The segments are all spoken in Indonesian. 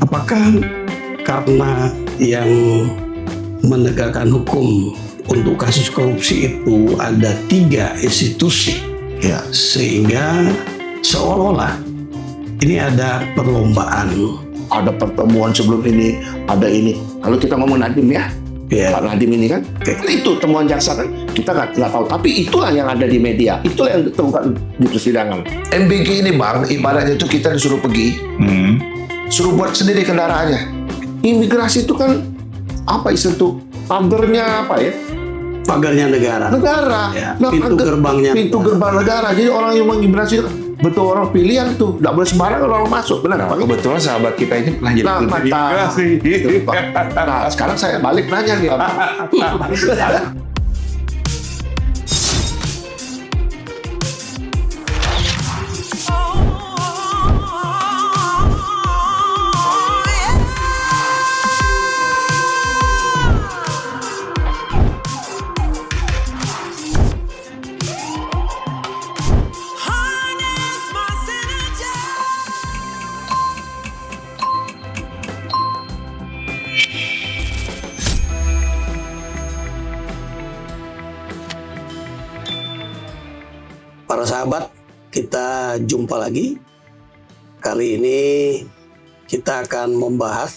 Apakah karena yang menegakkan hukum untuk kasus korupsi itu ada 3 institusi, Ya. sehingga seolah-olah ini ada perlombaan. Ada pertemuan sebelum ini, ada ini. Kalau kita ngomong Nadiem ya, Ya, Pak Nadiem ini kan, itu temuan jaksa kan, kita nggak tahu. Tapi itulah yang ada di media, itulah yang ditemukan di persidangan. MBG ini bang, ibaratnya itu kita disuruh pergi, suruh buat sendiri kendaraannya. Imigrasi itu kan apa itu? Pagernya apa ya? pagarnya negara. Negara. Ya, Nah, pintu gerbangnya. Pintu gerbang negara. Jadi orang yang mengigrasi betul orang pilihan tuh, nggak boleh sembarangan orang masuk, benar? Nah, kebetulan sahabat kita ini pernah jadi Nah, menteri mantap. imigrasi. Nah, sekarang saya balik nanya nih. Para sahabat, kita jumpa lagi. Kali ini kita akan membahas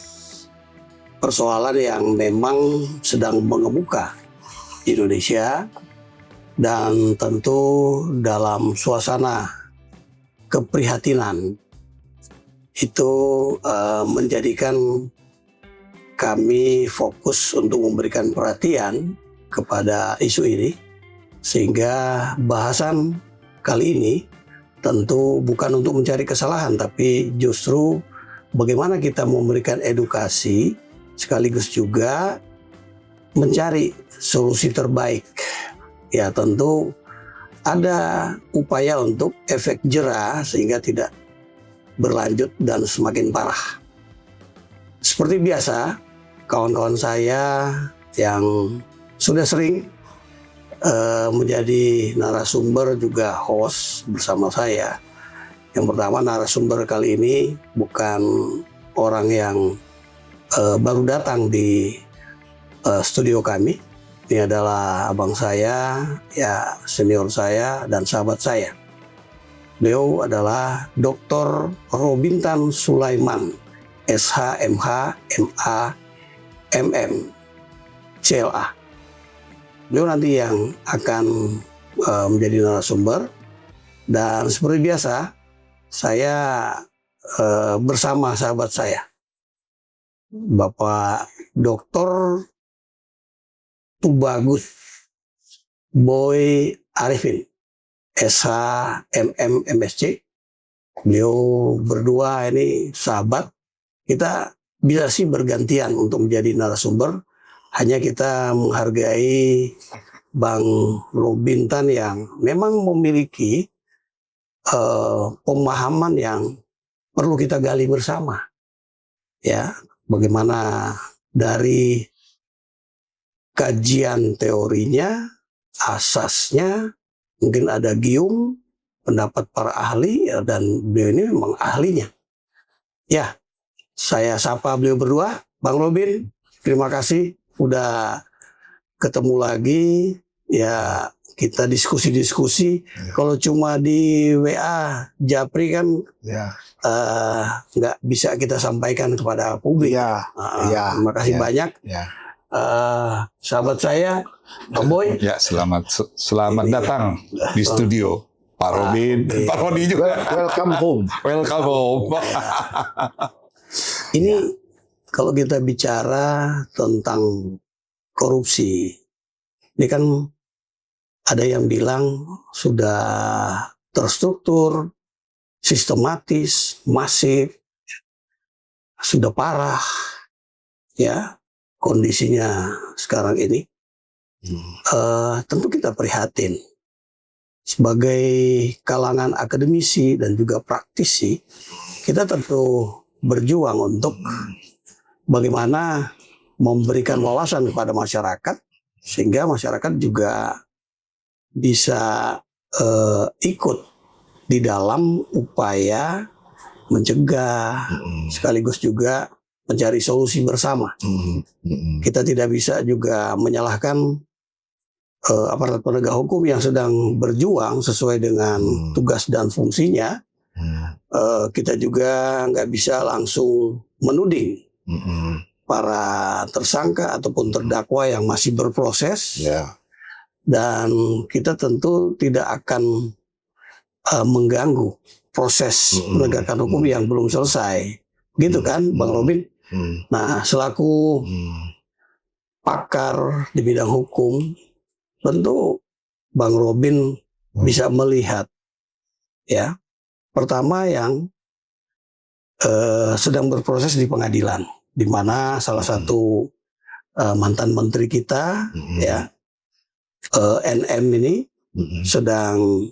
persoalan yang memang sedang mengemuka di Indonesia, dan tentu dalam suasana keprihatinan itu menjadikan kami fokus untuk memberikan perhatian kepada isu ini, sehingga bahasan kali ini tentu bukan untuk mencari kesalahan, tapi justru bagaimana kita memberikan edukasi sekaligus juga mencari solusi terbaik. Ya, tentu ada upaya untuk efek jera sehingga tidak berlanjut dan semakin parah. Seperti biasa, kawan-kawan saya yang sudah sering menjadi narasumber juga host bersama saya. Yang pertama, narasumber kali ini bukan orang yang baru datang di studio kami. Ini adalah abang saya, ya senior saya dan sahabat saya. Beliau adalah Dr. Robintan Sulaiman, SH, MH, MA, MM, CLA. Beliau nanti yang akan menjadi narasumber, dan seperti biasa saya bersama sahabat saya, Bapak Dr. Tubagus Boy Arifin, SH, MM, MSc. Beliau berdua ini sahabat. Kita bisa sih bergantian untuk menjadi narasumber. Hanya kita menghargai Bang Robintan yang memang memiliki pemahaman yang perlu kita gali bersama. Ya, bagaimana dari kajian teorinya, asasnya, mungkin ada gium, pendapat para ahli, ya, dan beliau ini memang ahlinya. Ya, saya sapa beliau berdua. Bang Robin, terima kasih udah ketemu lagi. Ya, kita diskusi-diskusi. Ya. Kalau cuma di WA Japri kan Ya. nggak bisa kita sampaikan kepada publik. Ya. Ya. Terima kasih Ya. banyak. Ya. Sahabat saya, Bang Boy. Ya, selamat datang di studio Pak Robin, Robin. Pak Rodi juga. Welcome home. Welcome home. Ini kalau kita bicara tentang korupsi, ini kan ada yang bilang sudah terstruktur, sistematis, masif, sudah parah, ya kondisinya sekarang ini. Tentu kita prihatin sebagai kalangan akademisi dan juga praktisi. Kita tentu berjuang untuk bagaimana memberikan wawasan kepada masyarakat, sehingga masyarakat juga bisa ikut di dalam upaya mencegah, sekaligus juga mencari solusi bersama. Kita tidak bisa juga menyalahkan aparat penegak hukum yang sedang berjuang sesuai dengan tugas dan fungsinya. Kita juga nggak bisa langsung menuding para tersangka ataupun terdakwa yang masih berproses. Dan kita tentu tidak akan mengganggu proses penegakan hukum yang belum selesai. Gitu kan, Bang Robin? Nah, selaku pakar di bidang hukum, tentu Bang Robin bisa melihat, ya, pertama yang sedang berproses di pengadilan, di mana salah satu mantan menteri kita, ya, NM ini sedang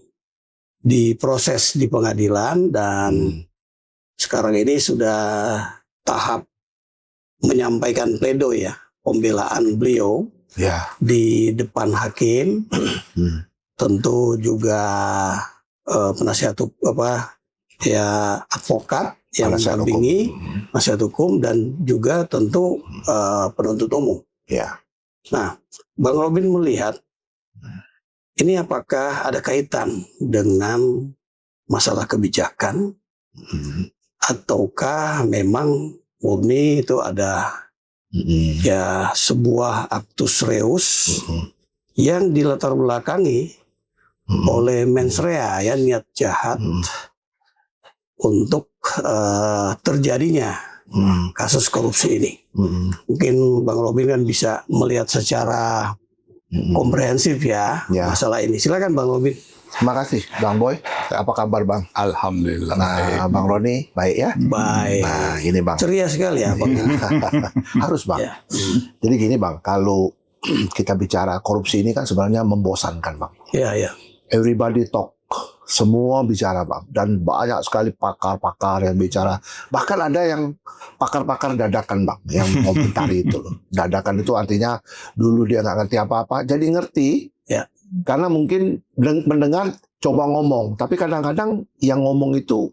diproses di pengadilan dan sekarang ini sudah tahap menyampaikan pledoi, ya, pembelaan beliau di depan hakim. Tentu juga penasihat advokat yang mendampingi penasihat hukum dan juga tentu penuntut umum. Nah, Bang Robin melihat ini apakah ada kaitan dengan masalah kebijakan ataukah memang murni itu ada ya sebuah actus reus yang dilatar belakangi oleh mens rea, ya, niat jahat untuk terjadinya kasus korupsi ini. Mungkin Bang Robin kan bisa melihat secara komprehensif, ya, masalah ini. Silakan Bang Robin. Terima kasih Bang Boy. Apa kabar Bang? Alhamdulillah. Nah, Bang Roni baik ya? Baik. Nah, ini Bang. Ceria sekali ya Bang. Harus Bang. Ya. Jadi gini Bang, kalau kita bicara korupsi ini kan sebenarnya membosankan Bang. Iya. Everybody talk. Semua bicara Bang. Dan banyak sekali pakar-pakar yang bicara. Bahkan ada yang pakar-pakar dadakan Bang. Yang komentari itu loh. Dadakan itu artinya dulu dia nggak ngerti apa-apa. Jadi ngerti. Ya. Karena mungkin mendengar coba ngomong. Tapi kadang-kadang yang ngomong itu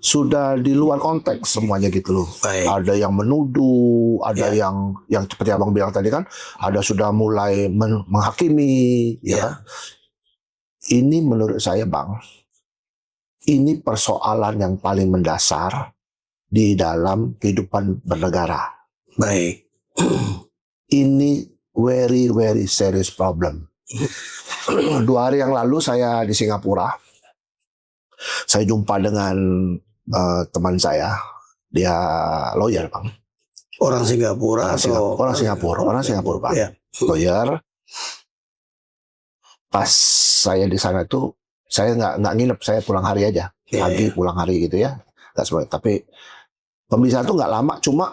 sudah di luar konteks semuanya gitu loh. Baik. Ada yang menuduh, ada yang seperti Abang bilang tadi kan, ada sudah mulai menghakimi, ya. Ini menurut saya Bang, ini persoalan yang paling mendasar di dalam kehidupan bernegara. Baik. Ini very very serious problem. 2 hari yang lalu saya di Singapura. Saya jumpa dengan teman saya, dia lawyer Bang. Orang Singapura Orang Singapura Bang. Ya. Lawyer. Pas saya di sana tuh, saya nggak nginep, saya pulang hari aja, pagi pulang hari gitu ya. Nggak semua. Tapi pembicaraan tuh nggak lama, cuma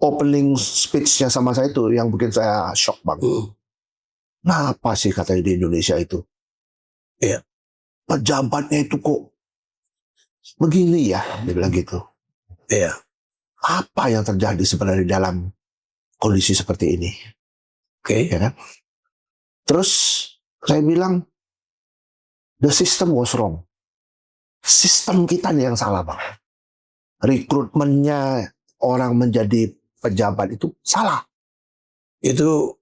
opening speech-nya sama saya itu yang bikin saya shock Bang. Nah, apa sih katanya di Indonesia itu? Iya. Pejabatnya itu kok begini ya, dia bilang gitu. Iya. Apa yang terjadi sebenarnya dalam kondisi seperti ini? Oke. Ya kan? Terus saya bilang, the system was wrong. Sistem kita nih yang salah Bang. Rekrutmennya orang menjadi pejabat itu salah. Itu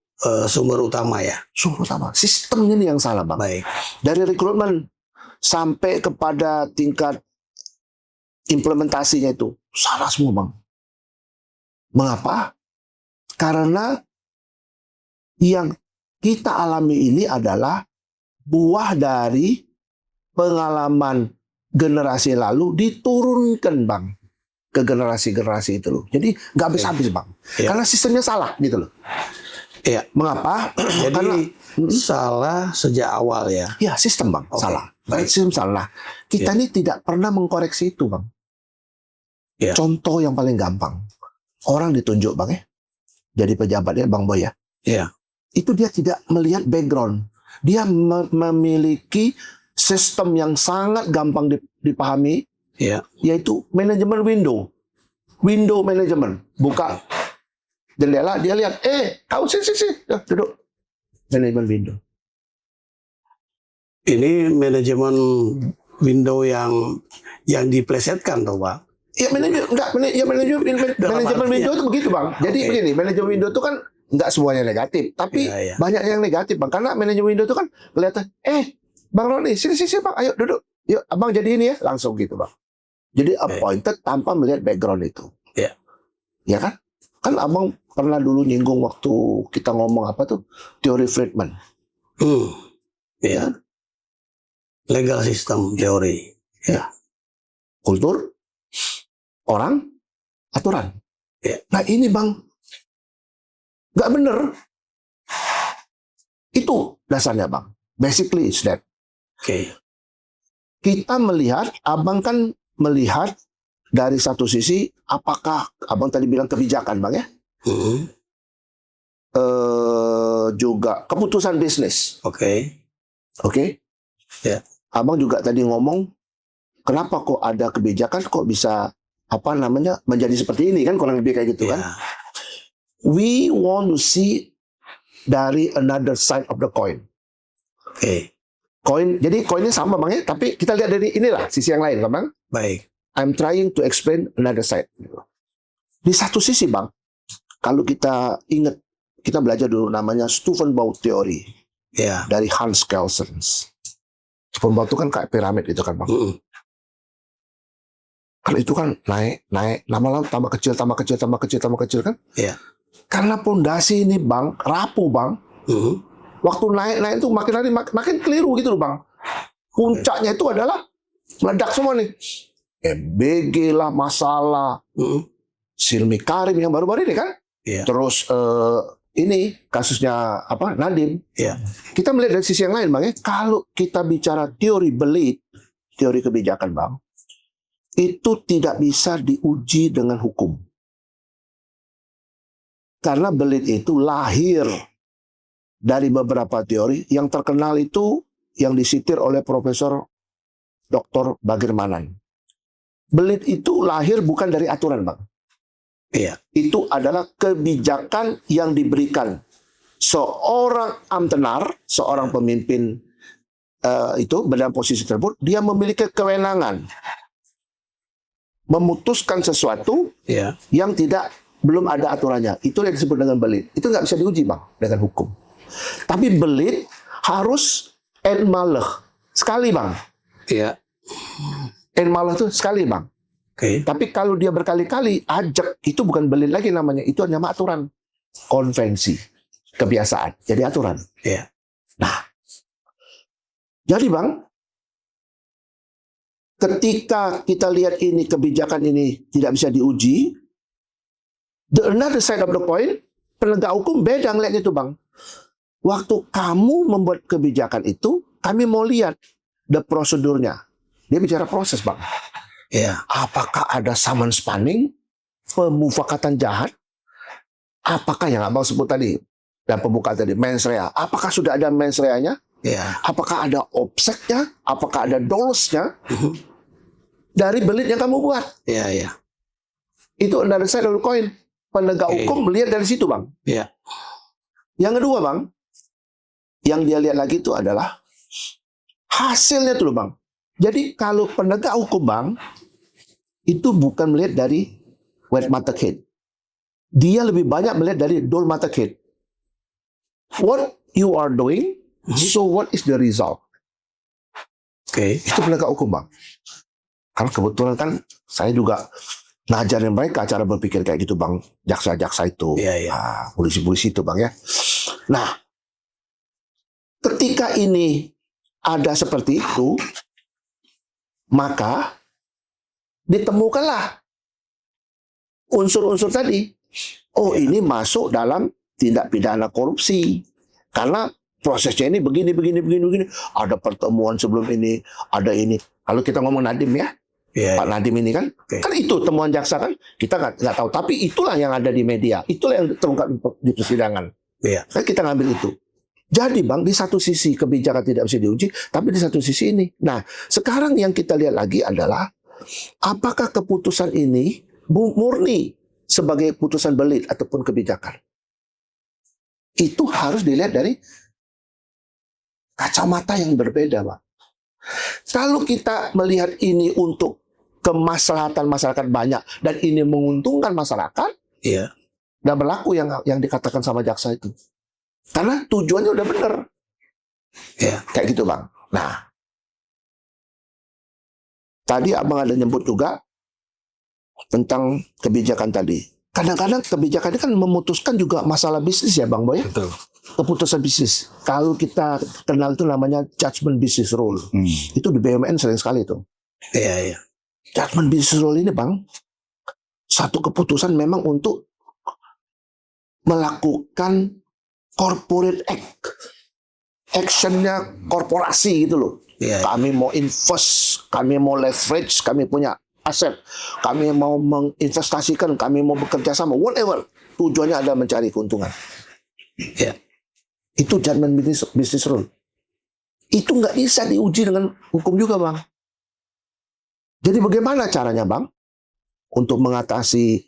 sumber utama, ya. Sumber utama. Sistemnya nih yang salah Bang. Baik. Dari rekrutmen sampai kepada tingkat implementasinya itu salah semua Bang. Mengapa? Karena yang kita alami ini adalah buah dari pengalaman generasi lalu diturunkan Bang ke generasi-generasi itu loh. Jadi nggak habis-habis Bang. Karena sistemnya salah gitu loh. Iya. Mengapa? Jadi Karena salah sejak awal, ya. ya sistem Bang, salah. Baik. Sistem salah. Kita ini tidak pernah mengkoreksi itu Bang. Ya. Contoh yang paling gampang. Orang ditunjuk Bang ya. Jadi pejabatnya Bang Boy ya. Iya. Itu dia tidak melihat background. Dia memiliki sistem yang sangat gampang dipahami, Iya. yaitu manajemen window. Window management. Buka jendela, dia lihat, kau sih, duduk. Manajemen window. Ini manajemen window yang diplesetkan, toh Pak. Ya manajemen window itu begitu bang. Jadi Oke. begini, manajemen window itu kan nggak semuanya negatif, tapi Iya, iya. banyak yang negatif bang. Karena manajemen window itu kan kelihatan, bang Roni, sini bang, ayo duduk, yuk abang jadi ini ya, langsung gitu bang. Jadi appointed tanpa melihat background itu. Iya. Ya kan? Kan abang pernah dulu nyinggung waktu kita ngomong apa tuh teori Friedman. Ya. Legal system teori. Ya. Kultur, orang, aturan. Ya. Nah ini bang, nggak bener. Itu dasarnya bang. Basically it's that. Oke. Kita melihat, abang kan melihat dari satu sisi, apakah abang tadi bilang kebijakan bang ya, juga keputusan bisnis. Oke. Ya. Abang juga tadi ngomong, kenapa kok ada kebijakan kok bisa menjadi seperti ini kan, kurang lebih kayak gitu kan. We want to see dari another side of the coin. Oke. Jadi koinnya sama bang ya, tapi kita lihat dari inilah sisi yang lain kan bang. Baik. I'm trying to explain another side. Di satu sisi bang, kalau kita ingat, kita belajar dulu namanya Stufenbau Theory dari Hans Kelsen. Stufenbau itu kan kayak piramid itu kan bang. Kalau itu kan naik, lama-lama tambah kecil kan? Iya. Karena pondasi ini bang, rapuh bang. Waktu naik itu makin hari makin keliru gitu loh bang. Puncaknya itu adalah meledak semua nih. MBG lah masalah, Silmi Karim yang baru-baru ini kan. Terus ini kasusnya Nadiem. Kita melihat dari sisi yang lain bang ya. Kalau kita bicara teori belit, teori kebijakan bang, itu tidak bisa diuji dengan hukum. Karena belit itu lahir dari beberapa teori yang terkenal itu yang disitir oleh Profesor Dr. Bagirmanan. Belit itu lahir bukan dari aturan, Bang. Itu adalah kebijakan yang diberikan seorang amtenar, seorang pemimpin itu dalam posisi tersebut, dia memiliki kewenangan memutuskan sesuatu yang belum ada aturannya. Itu yang disebut dengan belit. Itu nggak bisa diuji, Bang, dengan hukum. Tapi belit harus enmaleh sekali, Bang. Enmaleh itu sekali, Bang. Tapi kalau dia berkali-kali, ajak, itu bukan belit lagi namanya. Itu hanya aturan, konvensi, kebiasaan. Jadi aturan. Nah, jadi Bang, ketika kita lihat ini, kebijakan ini tidak bisa diuji, the another side of the coin, penegak hukum beda ngeliat itu, Bang. Waktu kamu membuat kebijakan itu, kami mau lihat the prosedurnya. Dia bicara proses, Bang. Apakah ada summons spanning, pemufakatan jahat? Apakah yang Abang sebut tadi, dan pembukaan tadi, mens rea? Apakah sudah ada mens reanya? Apakah ada obseknya? Apakah ada dolosnya? Dari belit yang kamu buat. Itu another side of the coin. Penegak hukum melihat dari situ, Bang. Yang kedua, Bang, yang dia lihat lagi itu adalah hasilnya tuh, Bang. Jadi kalau penegak hukum, Bang, itu bukan melihat dari wet mata kid. Dia lebih banyak melihat dari dull mata kid. What you are doing, so what is the result? Itu penegak hukum, Bang. Karena kebetulan kan saya juga ngajarin mereka cara berpikir kayak gitu, Bang. Jaksa-jaksa itu, polisi-polisi itu, Bang ya. Nah, ketika ini ada seperti itu, maka ditemukanlah unsur-unsur tadi. Ini masuk dalam tindak pidana korupsi. Karena prosesnya ini begini. Ada pertemuan sebelum ini, ada ini. Kalau kita ngomong Nadiem ya, Pak Nadiem ini kan, kan itu temuan jaksa kan, kita nggak tahu. Tapi itulah yang ada di media, itulah yang terungkap di persidangan. Kan kita ngambil itu. Jadi Bang, di satu sisi kebijakan tidak bisa diuji, tapi di satu sisi ini. Nah, sekarang yang kita lihat lagi adalah, apakah keputusan ini murni sebagai putusan belit ataupun kebijakan? Itu harus dilihat dari kacamata yang berbeda, Bang. Kalau kita melihat ini untuk kemaslahatan masyarakat banyak dan ini menguntungkan masyarakat, Iya. dan berlaku yang dikatakan sama jaksa itu. Karena tujuannya udah benar. Iya. Kayak gitu, Bang. Nah, tadi Abang ada nyebut juga tentang kebijakan tadi. Kadang-kadang kebijakan ini kan memutuskan juga masalah bisnis ya, Bang Boy. Betul. Keputusan bisnis. Kalau kita kenal itu namanya judgment business rule. Itu di BUMN sering sekali itu. Iya, iya. Judgment business rule ini, Bang, satu keputusan memang untuk melakukan corporate act. Actionnya korporasi gitu loh. Iya. Kami mau invest, kami mau leverage, kami punya aset, kami mau menginvestasikan, kami mau bekerja sama, whatever. Tujuannya adalah mencari keuntungan. Iya. Itu judgment business rule. Itu nggak bisa diuji dengan hukum juga, Bang. Jadi bagaimana caranya, Bang? Untuk mengatasi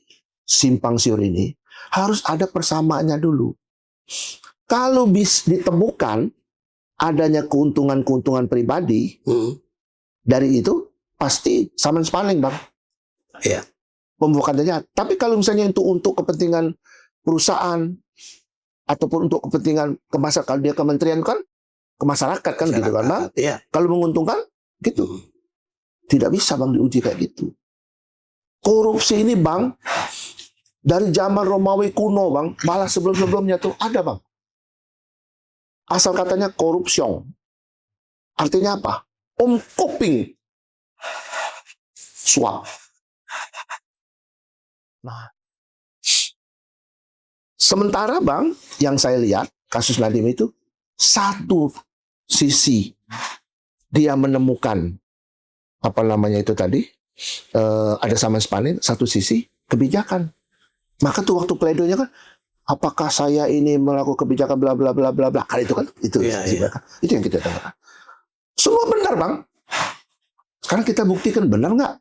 simpang siur ini, harus ada persamaannya dulu. Kalau ditemukan adanya keuntungan-keuntungan pribadi, dari itu pasti summons paling, Bang. Iya. Pembukaannya. Tapi kalau misalnya itu untuk kepentingan perusahaan ataupun untuk kepentingan kemasyarakat, kalau dia kementerian kan ke masyarakat kan gitu kan, Bang. Iya. Kalau menguntungkan gitu. Tidak bisa, Bang, diuji kayak gitu. Korupsi ini, Bang, dari zaman Romawi kuno, Bang, malah sebelum-sebelumnya tuh ada, Bang. Asal katanya korupsiong. Artinya apa? Omkoping. Suap. Nah, sementara, Bang, yang saya lihat kasus Nadiem itu satu sisi dia menemukan apa namanya itu tadi ada summons paling, satu sisi kebijakan. Maka tuh waktu pledoinya kan, apakah saya ini melakukan kebijakan bla bla bla bla bla, kan itu kan itu Iya, iya. itu yang kita tanyakan. Semua benar, Bang. Sekarang kita buktikan benar nggak?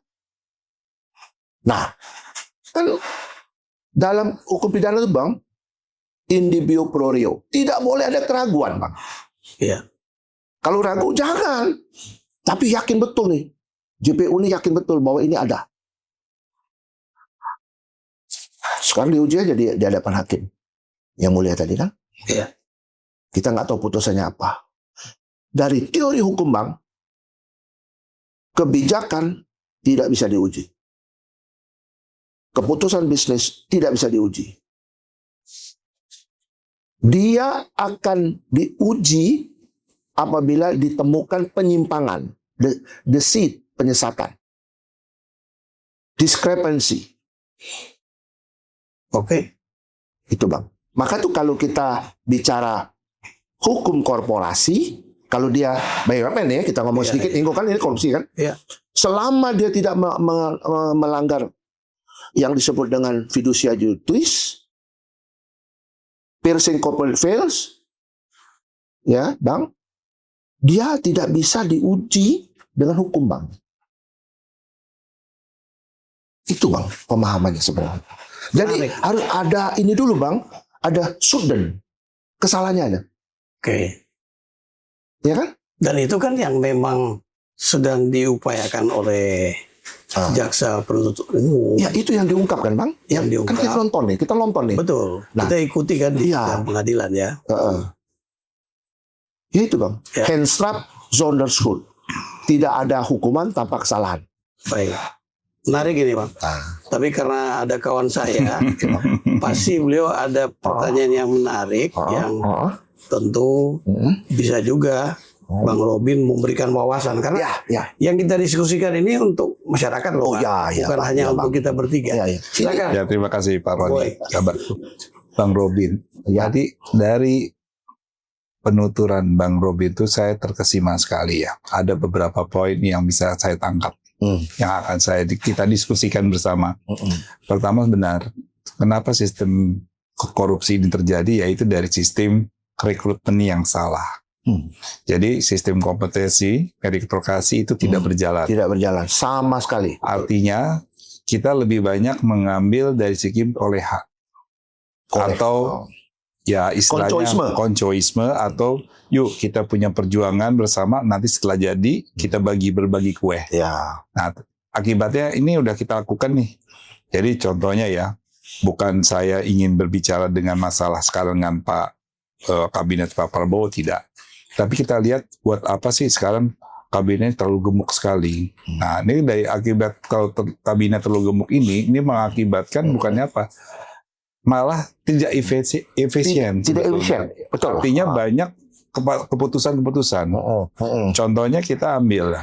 Nah, kan dalam hukum pidana itu, Bang, in dubio pro reo, tidak boleh ada keraguan, Bang. Iya. Kalau ragu jangan, tapi yakin betul nih. JPU ini yakin betul bahwa ini ada. Sekarang diuji aja di hadapan hakim yang mulia tadi kan. Iya. Kita nggak tahu putusannya apa. Dari teori hukum, Bang, kebijakan tidak bisa diuji. Keputusan bisnis tidak bisa diuji. Dia akan diuji apabila ditemukan penyimpangan, deceit, penyesatan, discrepancy. Oke. Itu, Bang. Maka tuh kalau kita bicara hukum korporasi, kalau dia BUMN ya, kita ngomong Iya, sedikit, iya. kan ini korupsi kan. Iya. Selama dia tidak melanggar yang disebut dengan fiducia juris, piercing corporate veils, ya, Bang, dia tidak bisa diuji dengan hukum, Bang. Itu, Bang, pemahamannya sebenarnya. Jadi Menarik. harus ada ini dulu, Bang, ada sudden kesalahannya ada, Oke. ya kan? Dan itu kan yang memang sedang diupayakan oleh jaksa penuntut umum. Ya itu yang diungkapkan, Bang. Yang diungkap. Kan kita nonton nih. Betul. Nah, kita ikuti kan di iya. sidang pengadilan ya. Ya itu, Bang. Ya. Handstrap Zonderschuld. Tidak ada hukuman tanpa kesalahan. Baik. Menarik ini, Bang. Tapi karena ada kawan saya, pasti beliau ada pertanyaan yang menarik yang tentu bisa juga Bang Robin memberikan wawasan karena Ya. yang kita diskusikan ini untuk masyarakat loh, Oh, Pak. ya, bukan hanya ya, untuk Bang. kita bertiga. Ya. Silakan. Ya, terima kasih Pak Boy. Roni. Kabar Bang Robin. Jadi dari penuturan Bang Robin itu saya terkesima sekali ya. Ada beberapa poin yang bisa saya tangkap yang akan kita diskusikan bersama. Pertama, benar. Kenapa sistem korupsi ini terjadi? Yaitu dari sistem rekrutmen yang salah. Jadi sistem kompetensi meritokrasi itu tidak berjalan. Tidak berjalan sama sekali. Artinya kita lebih banyak mengambil dari segi perolehan atau ya istilahnya koncoisme atau yuk kita punya perjuangan bersama, nanti setelah jadi kita berbagi kue. Ya. Nah, akibatnya ini udah kita lakukan nih. Jadi contohnya ya, bukan saya ingin berbicara dengan masalah sekarang dengan kabinet Pak Prabowo, tidak. Tapi kita lihat buat apa sih sekarang kabinet terlalu gemuk sekali. Nah, ini dari akibat kalau kabinet terlalu gemuk ini mengakibatkan bukannya apa, malah tidak efisien. Tidak efisien, betul. Artinya banyak keputusan-keputusan. Contohnya kita ambil,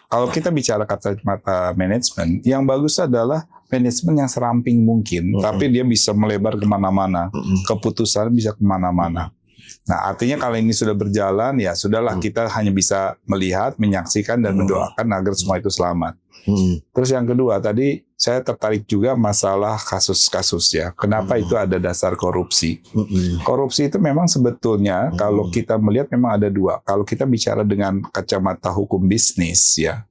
kalau kita bicara kacamata manajemen, yang bagus adalah manajemen yang seramping mungkin, tapi dia bisa melebar kemana-mana, keputusan bisa kemana-mana. Nah, artinya kalau ini sudah berjalan, ya sudahlah, kita hanya bisa melihat, menyaksikan, dan mendoakan agar semua itu selamat. Terus yang kedua, tadi saya tertarik juga masalah kasus-kasus ya. Kenapa itu ada dasar korupsi? Korupsi itu memang sebetulnya kalau kita melihat memang ada dua. Kalau kita bicara dengan kacamata hukum bisnis ya,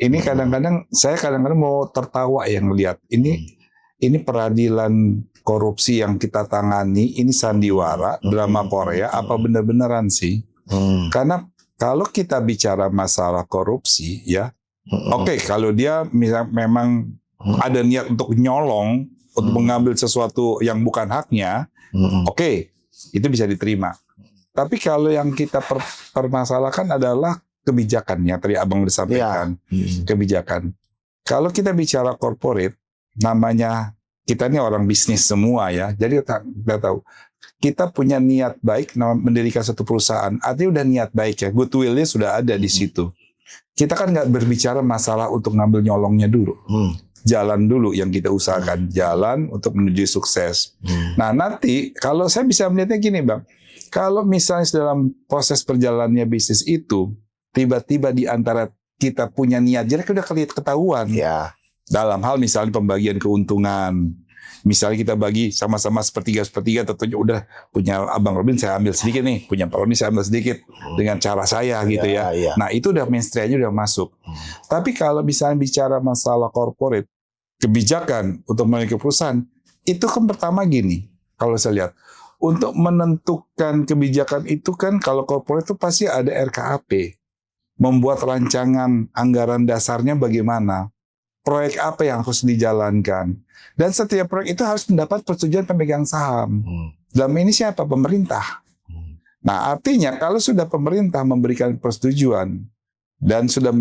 ini kadang-kadang saya mau tertawa yang melihat ini peradilan korupsi yang kita tangani, ini sandiwara, drama Korea, apa benar-benaran sih? Karena kalau kita bicara masalah korupsi ya, oke, kalau dia memang ada niat untuk nyolong, untuk mengambil sesuatu yang bukan haknya, oke, itu bisa diterima. Tapi kalau yang kita permasalahkan adalah kebijakan yang tadi Abang udah sampaikan, kebijakan. Kalau kita bicara corporate, namanya kita ini orang bisnis semua ya, jadi kita tahu kita punya niat baik mendirikan satu perusahaan, artinya udah niat baik ya, goodwill-nya sudah ada di situ. Kita kan nggak berbicara masalah untuk ngambil nyolongnya dulu, jalan dulu yang kita usahakan, jalan untuk menuju sukses. Nah nanti kalau saya bisa melihatnya gini Bang, kalau misalnya dalam proses perjalanannya bisnis itu tiba-tiba di antara kita punya niat jelek udah ketahuan. Ya. Dalam hal misalnya pembagian keuntungan, misalnya kita bagi sama-sama sepertiga, tentunya udah punya Abang Robin saya ambil sedikit nih, punya Pak Roni saya ambil sedikit dengan cara saya gitu ya. Nah itu udah mainstreamnya udah masuk. Tapi kalau misalnya bicara masalah corporate, kebijakan untuk memiliki perusahaan, itu kan pertama gini, kalau saya lihat, untuk menentukan kebijakan itu kan kalau corporate itu pasti ada RKAP, membuat rancangan anggaran dasarnya bagaimana, proyek apa yang harus dijalankan. Dan setiap proyek itu harus mendapat persetujuan pemegang saham. Dalam ini siapa? Pemerintah. Nah artinya kalau sudah pemerintah memberikan persetujuan dan sudah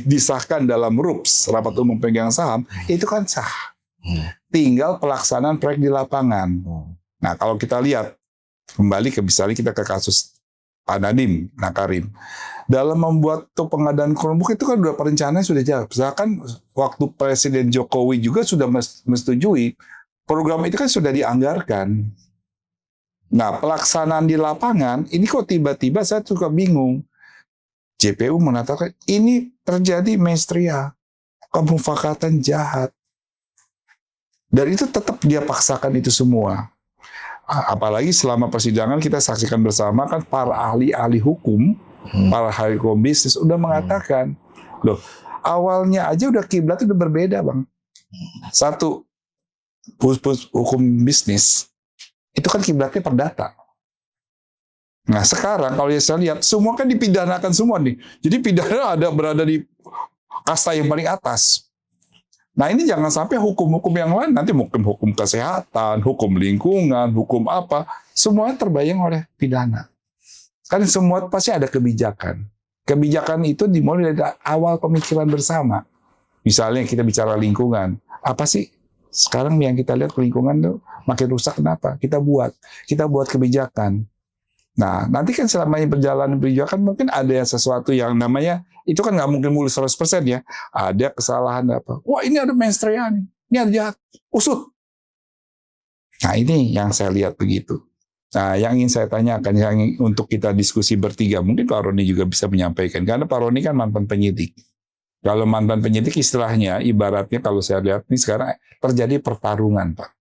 disahkan dalam RUPS, Rapat Umum Pemegang Saham, itu kan sah. Tinggal pelaksanaan proyek di lapangan. Nah kalau kita lihat, kembali misalnya kita ke kasus Pak Nadiem Makarim. Dalam membuat pengadaan Chromebook itu kan udah perencanaannya sudah jelas. Misalkan waktu Presiden Jokowi juga sudah menyetujui program itu kan sudah dianggarkan. Nah pelaksanaan di lapangan ini kok tiba-tiba saya suka bingung. JPU mengatakan ini terjadi menstria, pemufakatan jahat. Dan itu tetap dia paksakan itu semua. Apalagi selama persidangan kita saksikan bersama kan para ahli-ahli hukum, para ahli hukum bisnis udah mengatakan, loh awalnya aja udah kiblat udah berbeda Bang. Satu, hukum bisnis itu kan kiblatnya perdata. Nah sekarang kalau saya lihat semua kan dipidanakan semua nih. Jadi pidana berada di kasta yang paling atas. Nah ini jangan sampai hukum-hukum yang lain nanti mungkin hukum kesehatan, hukum lingkungan, hukum apa, semua terbayang oleh pidana. Kan semua pasti ada kebijakan. Kebijakan itu dimulai dari awal pemikiran bersama. Misalnya kita bicara lingkungan, apa sih sekarang yang kita lihat lingkungan tuh makin rusak kenapa? Kita buat kebijakan. Nah, nanti kan selama ini perjalanan kebijakan mungkin ada sesuatu yang namanya, itu kan nggak mungkin mulus 100% ya. Ada kesalahan apa. Wah ini ada menstria nih, ini ada jahat, usut. Nah ini yang saya lihat begitu. Nah yang ingin saya tanyakan, yang untuk kita diskusi bertiga, mungkin Pak Roni juga bisa menyampaikan. Karena Pak Roni kan mantan penyidik. Kalau mantan penyidik istilahnya, ibaratnya kalau saya lihat ini sekarang terjadi pertarungan Pak.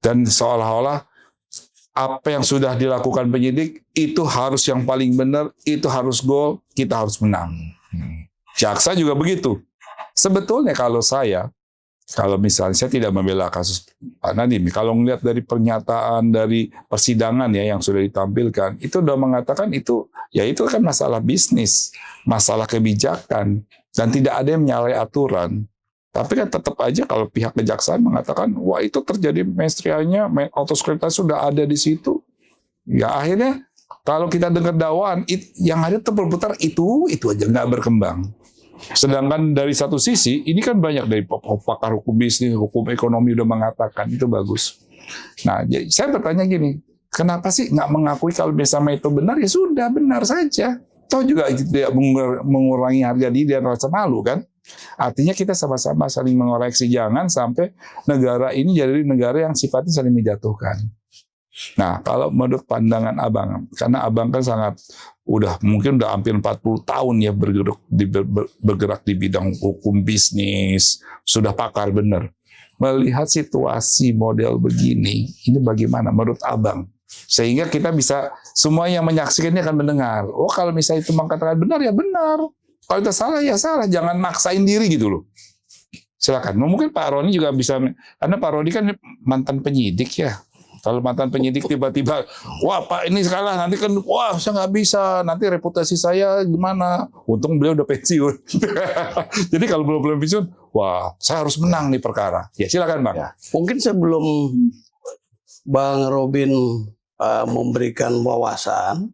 Dan seolah-olah apa yang sudah dilakukan penyidik itu harus yang paling benar, itu harus gol, kita harus menang. Jaksa juga begitu. Sebetulnya kalau misalnya saya tidak membela kasus Pak Nadiem, kalau melihat dari pernyataan dari persidangan ya yang sudah ditampilkan, itu sudah mengatakan itu kan masalah bisnis, masalah kebijakan. dan tidak ada yang menyalahi aturan. Tapi kan tetap aja kalau pihak kejaksaan mengatakan, wah itu terjadi menstrualnya, autoskripta sudah ada di situ. Ya akhirnya kalau kita dengar dakwaan, yang ada berputar itu aja nggak berkembang. Sedangkan dari satu sisi, ini kan banyak dari pakar hukum bisnis, hukum ekonomi udah mengatakan itu bagus. Nah, saya bertanya gini, kenapa sih nggak mengakui kalau misalnya itu benar, ya sudah benar saja. Toh juga tidak mengurangi harga diri dan rasa malu kan. Artinya kita sama-sama saling mengoreksi, jangan sampai negara ini jadi negara yang sifatnya saling menjatuhkan. Nah, kalau menurut pandangan Abang, karena Abang kan mungkin udah hampir 40 tahun ya bergerak di bidang hukum bisnis, sudah pakar bener. Melihat situasi model begini, ini bagaimana menurut Abang? Sehingga kita bisa, semua yang menyaksikan ini akan mendengar. Oh, kalau misalnya itu mengatakan benar, ya benar. Kalau itu salah, ya salah. Jangan maksain diri gitu loh. Silakan. Mungkin Pak Roni juga bisa, karena Pak Roni kan mantan penyidik ya. Kalau mantan penyidik tiba-tiba, wah Pak ini salah, nanti kan, wah saya nggak bisa, nanti reputasi saya gimana. Untung beliau udah pensiun. Jadi kalau belum pensiun, wah saya harus menang nih perkara. Ya silakan Bang. Ya. Mungkin sebelum Bang Robin memberikan wawasan,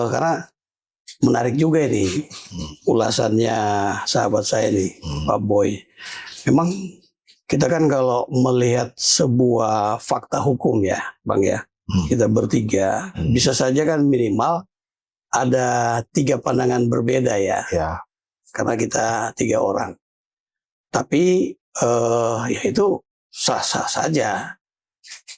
karena menarik juga ini ulasannya sahabat saya nih, Pak Boy. Memang kita kan kalau melihat sebuah fakta hukum ya, Bang ya, kita bertiga, bisa saja kan minimal ada 3 pandangan berbeda ya. Karena kita 3 orang. Tapi ya itu sah-sah saja.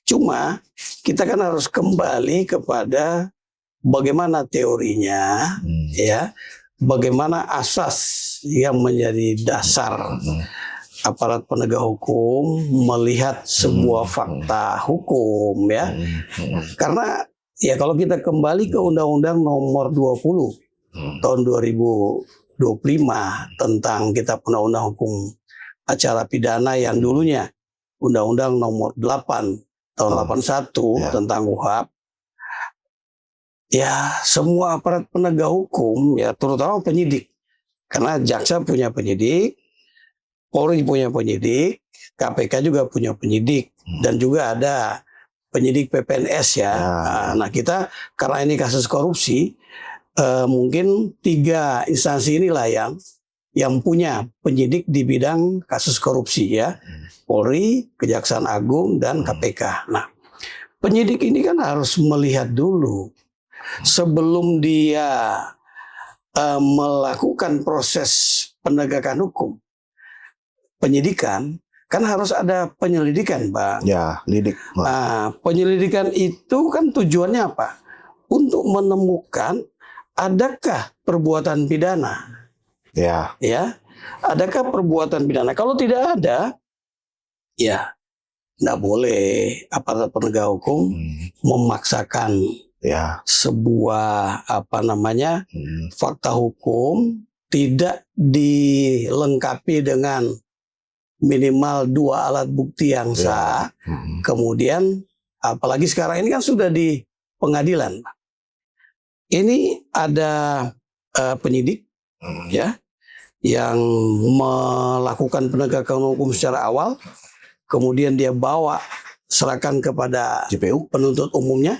Cuma kita kan harus kembali kepada bagaimana teorinya, ya, bagaimana asas yang menjadi dasar aparat penegak hukum melihat sebuah fakta hukum, ya. Karena ya kalau kita kembali ke Undang-Undang Nomor 20 tahun 2025 tentang Kitab Undang-Undang Hukum Acara Pidana yang dulunya Undang-Undang Nomor 8 tahun 81 tentang KUHP. Ya, semua aparat penegak hukum, ya terutama penyidik. Karena jaksa punya penyidik, Polri punya penyidik, KPK juga punya penyidik, dan juga ada penyidik PPNS ya. Nah kita, karena ini kasus korupsi, mungkin 3 instansi inilah yang punya penyidik di bidang kasus korupsi ya. Polri, Kejaksaan Agung, dan KPK. Nah, penyidik ini kan harus melihat dulu sebelum dia melakukan proses penegakan hukum, penyidikan, kan harus ada penyelidikan, Bang. Ya, lidik. Nah, penyelidikan itu kan tujuannya apa? Untuk menemukan adakah perbuatan pidana. Ya. Ya, adakah perbuatan pidana? Kalau tidak ada, ya nggak boleh aparat penegak hukum memaksakan sebuah fakta hukum tidak dilengkapi dengan minimal 2 alat bukti yang sah. Kemudian apalagi sekarang ini kan sudah di pengadilan. Ini ada penyidik ya yang melakukan penegakan hukum secara awal, kemudian dia serahkan kepada penuntut umumnya.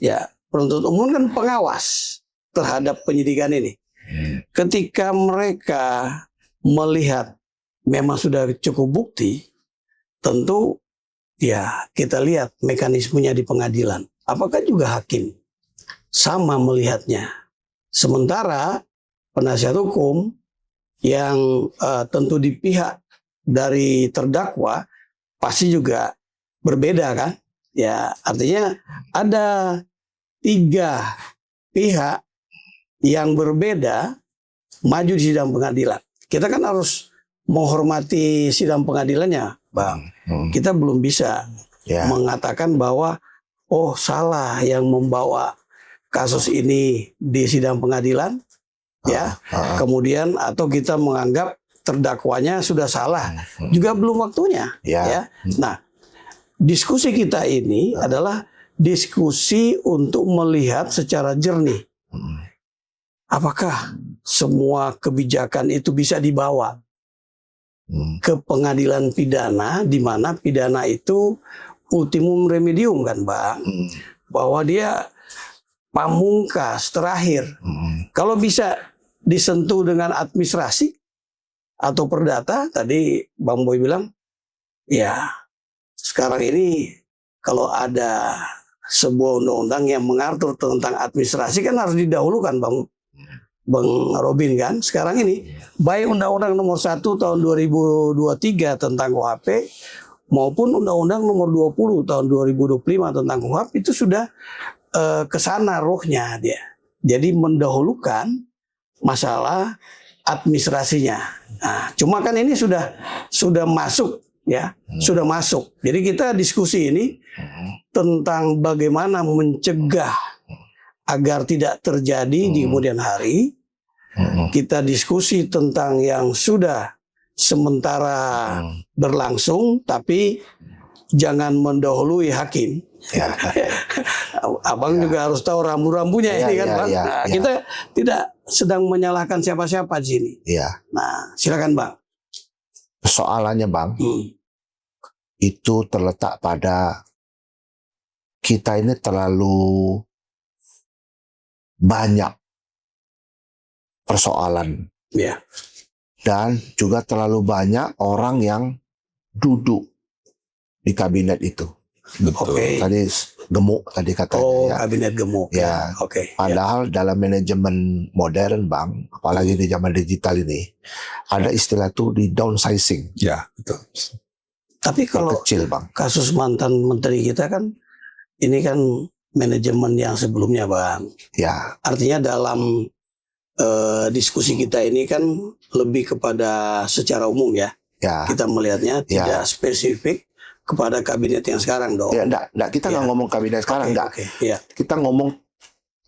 Ya, penuntut umum kan pengawas terhadap penyidikan ini. Ketika mereka melihat memang sudah cukup bukti, tentu ya kita lihat mekanismenya di pengadilan. Apakah juga hakim sama melihatnya? Sementara penasihat hukum yang tentu di pihak dari terdakwa pasti juga berbeda kan? Ya, artinya ada 3 pihak yang berbeda maju di sidang pengadilan. Kita kan harus menghormati sidang pengadilannya, Bang. Kita belum bisa mengatakan bahwa oh salah yang membawa kasus ini di sidang pengadilan, ya. Kemudian atau kita menganggap terdakwanya sudah salah, juga belum waktunya. Ya. Nah, diskusi kita ini adalah diskusi untuk melihat secara jernih apakah semua kebijakan itu bisa dibawa ke pengadilan pidana, di mana pidana itu ultimum remedium kan Bang, bahwa dia pamungkas terakhir. Kalau bisa disentuh dengan administrasi atau perdata, tadi Bang Boy bilang, ya sekarang ini kalau ada sebuah undang-undang yang mengatur tentang administrasi kan harus didahulukan Bang Robin kan. Sekarang ini baik Undang-Undang Nomor 1 tahun 2023 tentang KUHP maupun Undang-Undang Nomor 20 tahun 2025 tentang KUHP itu sudah ke sana rohnya dia. Jadi mendahulukan masalah administrasinya. Nah, cuma kan ini sudah masuk ya, sudah masuk. Jadi kita diskusi ini tentang bagaimana mencegah agar tidak terjadi di kemudian hari. Kita diskusi tentang yang sudah sementara berlangsung, tapi jangan mendahului hakim. Ya. Abang juga harus tahu rambu-rambunya ini kan, Bang. Ya. Kita tidak sedang menyalahkan siapa-siapa di sini. Ya. Nah, silakan Bang. Soalannya Bang, itu terletak pada kita ini terlalu banyak persoalan. Ya. Dan juga terlalu banyak orang yang duduk di kabinet itu. Betul. Oke. Tadi gemuk tadi katanya. Oh, ya. kabinet gemuk. Ya. Oke. Padahal dalam manajemen modern Bang, apalagi di zaman digital ini, ada istilah tuh di downsizing. Ya, betul. Tapi kalau Kecil Bang. kasus mantan menteri kita kan, ini kan manajemen yang sebelumnya Bang. Ya. Artinya dalam diskusi kita ini kan lebih kepada secara umum ya. Ya. Kita melihatnya tidak spesifik kepada kabinet yang sekarang dong. Ya, enggak, kita nggak ngomong kabinet sekarang, enggak. Ya. Kita ngomong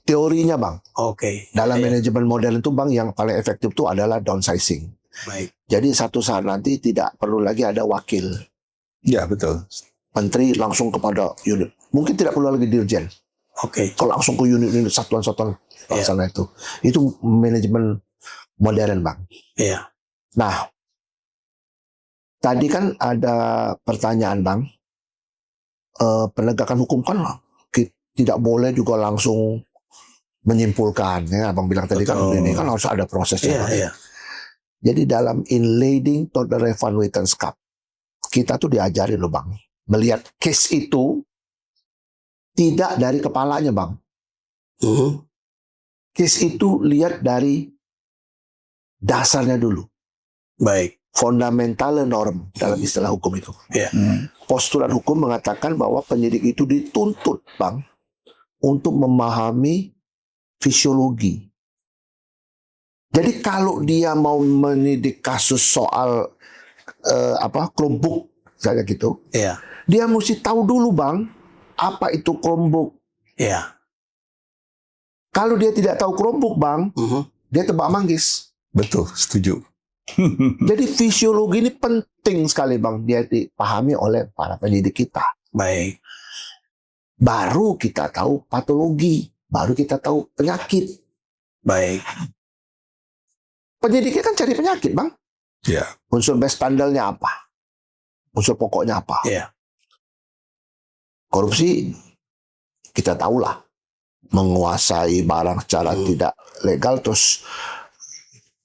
teorinya Bang. Oke. Dalam Ya. manajemen modern itu Bang, yang paling efektif itu adalah downsizing. Baik. Jadi satu saat nanti tidak perlu lagi ada wakil. Ya, betul. Menteri langsung kepada unit. Mungkin tidak perlu lagi dirjen. Oke. Kalau langsung ke unit-unit satuan-satuan pelaksana itu. Itu manajemen modern Bang. Iya. Nah, tadi kan ada pertanyaan Bang. Penegakan hukum kan tidak boleh juga langsung menyimpulkan. Ya, Abang bilang tadi kan ini kan harus ada prosesnya. Iya. Jadi dalam In Leading to the Witness Cup, kita tuh diajarin loh Bang. Melihat case itu tidak dari kepalanya Bang. Case itu lihat dari dasarnya dulu. Baik. Fundamental norm dalam istilah hukum itu. Iya. Postulat hukum mengatakan bahwa penyidik itu dituntut Bang untuk memahami fisiologi. Jadi kalau dia mau menyidik kasus soal kelompok misalnya gitu, Iya. dia mesti tahu dulu Bang apa itu kelompok. Iya. Kalau dia tidak tahu kelompok Bang, dia tebak manggis. Betul, setuju. Jadi fisiologi ini penting sekali Bang, dia dipahami oleh para penyidik kita. Baik. Baru kita tahu patologi, baru kita tahu penyakit. Baik. Penyidiknya kan cari penyakit Bang. Ya. Unsur base pandelnya apa? Unsur pokoknya apa? Iya. Korupsi kita tahulah, menguasai barang secara tidak legal terus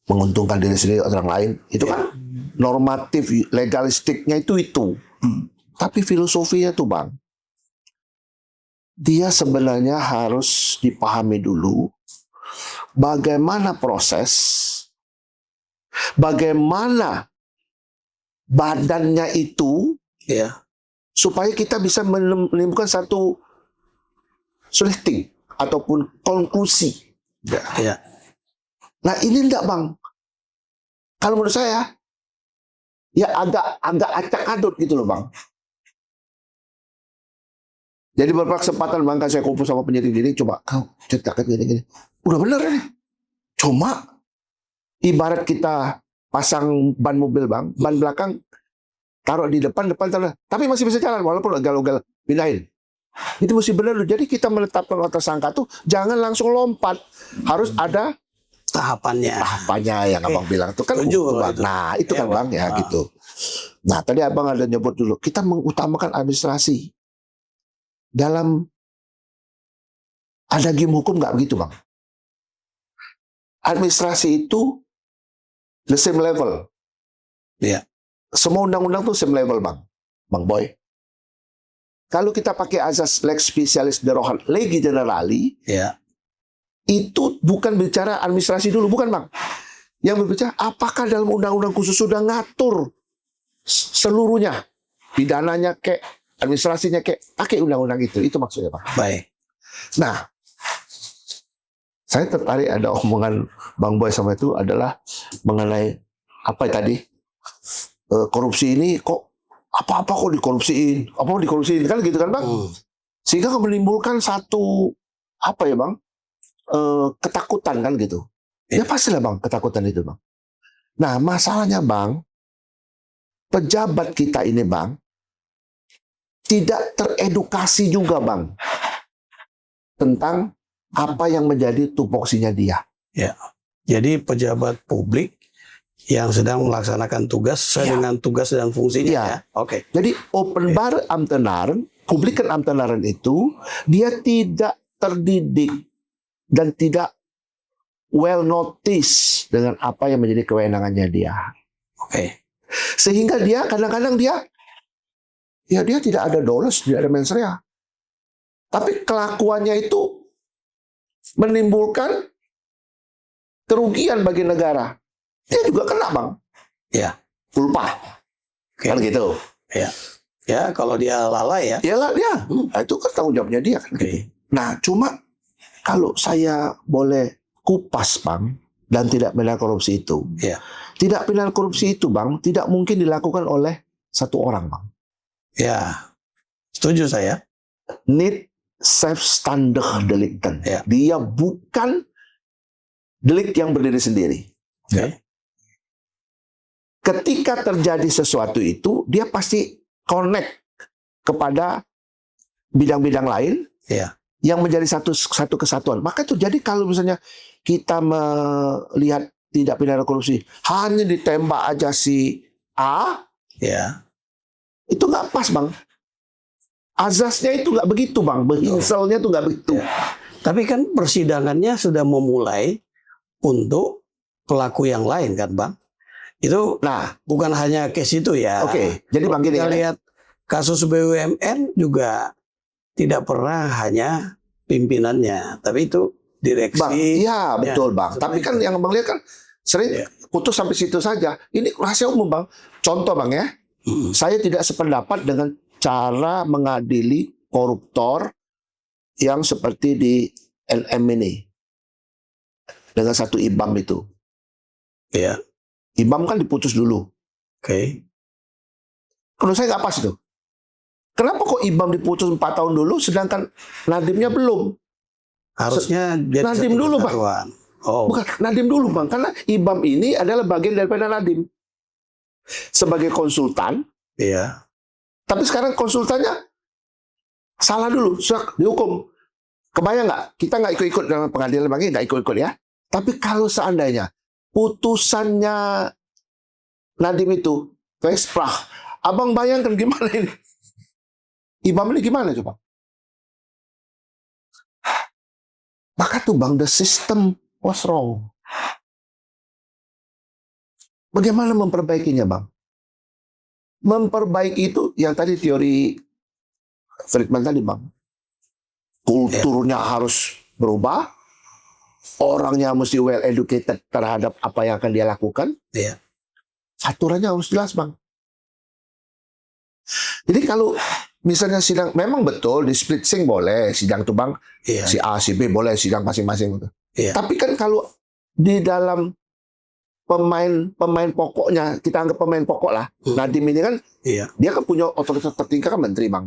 menguntungkan diri sendiri orang lain. Itu kan normatif legalistiknya itu. Tapi filosofinya tuh Bang, dia sebenarnya harus dipahami dulu bagaimana proses, bagaimana badannya itu, supaya kita bisa menemukan satu selecting ataupun konklusi. Iya. Nah ini enggak Bang. Kalau menurut saya, ya agak acak adut gitu loh Bang. Jadi beberapa kesempatan Bang, kan saya kumpul sama penyidik ini, coba kau cetak gini-gini. Udah bener ini. Cuma ibarat kita pasang ban mobil Bang, ban belakang taruh di depan taruh, tapi masih bisa jalan walaupun gagal pindahin. Itu mesti benar. Jadi kita menetapkan tersangka tuh jangan langsung lompat, harus ada tahapannya. Yang Oke. abang bilang itu kan Setuju utuh, kalau Bang. itu. Nah itu Ya, kan bang ya Bang. gitu. Nah tadi abang ada nyebut dulu kita mengutamakan administrasi dalam ada game hukum nggak begitu bang? Administrasi itu the same level. Iya. Semua undang-undang tuh same level bang Boy. Kalau kita pakai azas lex specialis derogat legi generali, Ya. itu bukan bicara administrasi dulu, bukan bang. Yang berbicara apakah dalam undang-undang khusus sudah ngatur seluruhnya, pidananya kek, administrasinya kek, pakai undang-undang itu maksudnya bang. Baik. Nah, saya tertarik ada omongan Bang Boy sama itu adalah mengenai apa tadi korupsi ini kok apa-apa kok dikorupsiin, kan gitu kan bang? Sehingga menimbulkan satu apa ya bang? Ketakutan kan gitu. Ya pastilah bang ketakutan itu bang. Nah masalahnya bang, pejabat kita ini bang tidak teredukasi juga bang tentang apa yang menjadi tupoksinya dia. Ya. Jadi pejabat publik yang sedang melaksanakan tugas sesuai dengan tugas dan fungsinya Ya. ya. Oke. Jadi openbare ambtenaren, publiken ambtenaren itu dia tidak terdidik dan tidak well notice dengan apa yang menjadi kewenangannya dia. Oke. Sehingga dia kadang-kadang dia tidak ada doles, tidak ada mens rea. Tapi kelakuannya itu menimbulkan kerugian bagi negara. Dia juga kena bang. Ya. Culpa. Oke. Kan gitu. Ya. Ya, kalau dia lalai ya. Iyalah dia. Nah, itu kan tanggung jawabnya dia kan. Oke. Nah, cuma kalau saya boleh kupas bang dan tidak pidana korupsi itu, Ya. tidak pidana korupsi itu bang tidak mungkin dilakukan oleh satu orang bang. Ya. Setuju saya. Need self-standard delikten. Ya. Dia bukan delik yang berdiri sendiri. Oke. Ketika terjadi sesuatu itu, dia pasti connect kepada bidang-bidang lain Ya. yang menjadi satu kesatuan. Maka itu jadi kalau misalnya kita melihat tindak pidana korupsi hanya ditembak aja si A, Ya. itu nggak pas bang. Azasnya itu nggak begitu bang. Behinselnya itu nggak begitu. Ya. Tapi kan persidangannya sudah memulai untuk pelaku yang lain kan bang? Itu Nah, bukan hanya case itu ya. oke. Jadi bang gini Kita ya. lihat kasus BUMN juga tidak pernah hanya pimpinannya, tapi itu direksi. Bang, iya betul bang. seperti Tapi kan itu. yang bang lihat kan sering Ya. putus sampai situ saja. Ini rahasia umum bang. Contoh bang ya, saya tidak sependapat dengan cara mengadili koruptor yang seperti di NM ini dengan satu IBAM itu. Ya. IBAM kan diputus dulu. Oke. Menurut saya nggak pas itu. Kenapa kok IBAM diputus 4 tahun dulu, sedangkan Nadimnya belum? Harusnya jadi Nadiem satu dulu, Bang. kesatuan. Oh. Bukan, Nadim dulu bang. Karena IBAM ini adalah bagian daripada Nadim. Sebagai konsultan, Iya. tapi sekarang konsultannya salah dulu, sudah dihukum. Kebayang nggak? Kita nggak ikut-ikut dalam pengadilan bang, nggak ikut-ikut ya. Tapi kalau seandainya putusannya Nadim itu Vesprah, abang bayangkan gimana ini? IBAM ini gimana coba? Maka tuh bang, the system was wrong. Bagaimana memperbaikinya bang? Memperbaiki itu yang tadi teori Friedman tadi bang. Kulturnya harus berubah. Orangnya mesti well educated terhadap apa yang akan dia lakukan. Iya. Aturannya harus jelas bang. Jadi kalau misalnya sidang, memang betul di split sync boleh sidang tuh bang. Iya. Si A, si B boleh sidang masing-masing. Iya. Tapi kan kalau di dalam pemain pokoknya, kita anggap pemain pokok lah. Nadim ini kan, Iya. dia kan punya otoritas tertinggi kan menteri bang.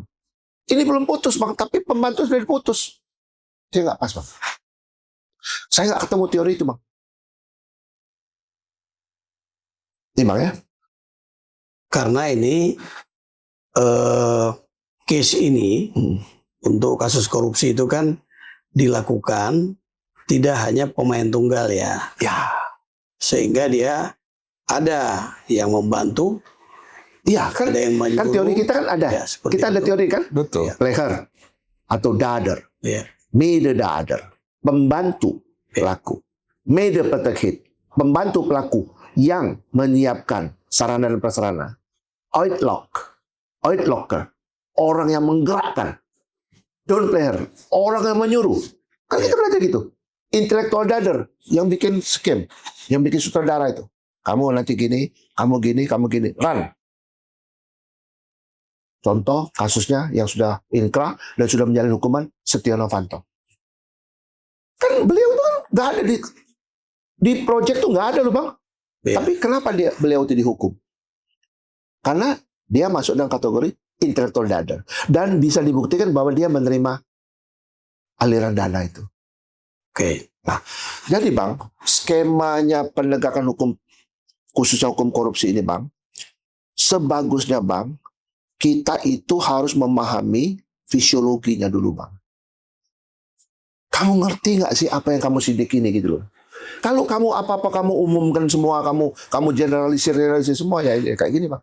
Ini belum putus bang, tapi pembantu sudah diputus. Saya nggak pas bang. Saya nggak ketemu teori itu bang. Ini bang ya. Karena ini case ini untuk kasus korupsi itu kan dilakukan tidak hanya pemain tunggal ya. Ya, Sehingga dia ada yang membantu, iya kan, ada yang menyuruh. kan teori kita kan ada. Ya, seperti Kita ada itu. teori kan, Betul. leher atau dader, Ya. medadader, pembantu pelaku, medepetekit, pembantu pelaku yang menyiapkan sarana dan prasarana, oitlocker, orang yang menggerakkan, downplayer, orang yang menyuruh. Kan kita belajar gitu. Intellectual dader yang bikin scam, yang bikin sutradara itu. Kamu nanti gini, kamu gini, run. Contoh kasusnya yang sudah inkrah dan sudah menjalani hukuman Setia Novanto. Kan beliau itu kan nggak ada di project tuh nggak ada loh bang. Ya. Tapi kenapa beliau itu dihukum? Karena dia masuk dalam kategori intellectual dader dan bisa dibuktikan bahwa dia menerima aliran dana itu. Oke. Nah, jadi bang, skemanya penegakan hukum khususnya hukum korupsi ini bang, sebagusnya bang, kita itu harus memahami fisiologinya dulu bang. Kamu ngerti nggak sih apa yang kamu sidik ini gitu loh? Kalau kamu apa-apa kamu umumkan semua, kamu generalisir semua ya kayak gini bang.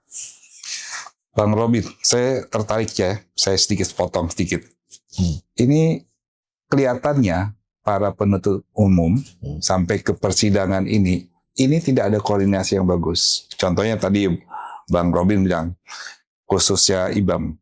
Bang Robin, saya tertarik ya, saya sedikit potong sedikit. Ini kelihatannya para penuntut umum sampai ke persidangan ini tidak ada koordinasi yang bagus. Contohnya tadi Bang Robin bilang, khususnya IBAM.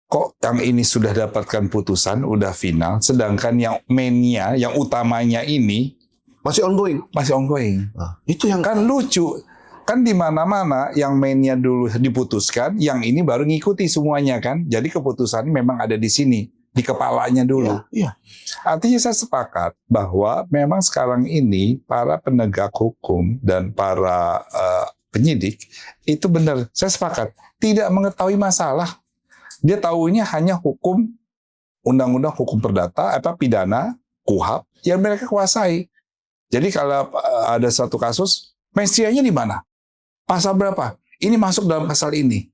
Kok yang ini sudah dapatkan putusan, udah final, sedangkan yang mainnya, yang utamanya ini Masih ongoing. masih ongoing. Nah, itu yang Kan lucu. Kan di mana-mana yang mainnya dulu diputuskan, yang ini baru ngikuti semuanya kan. Jadi keputusan memang ada di sini, di kepalanya dulu. Iya. Artinya saya sepakat bahwa memang sekarang ini para penegak hukum dan para penyidik itu benar. Saya sepakat tidak mengetahui masalah. Dia tahunya hanya hukum, undang-undang hukum perdata, pidana, KUHAP yang mereka kuasai. Jadi kalau ada satu kasus, mestinya di mana? Pasal berapa? Ini masuk dalam pasal ini.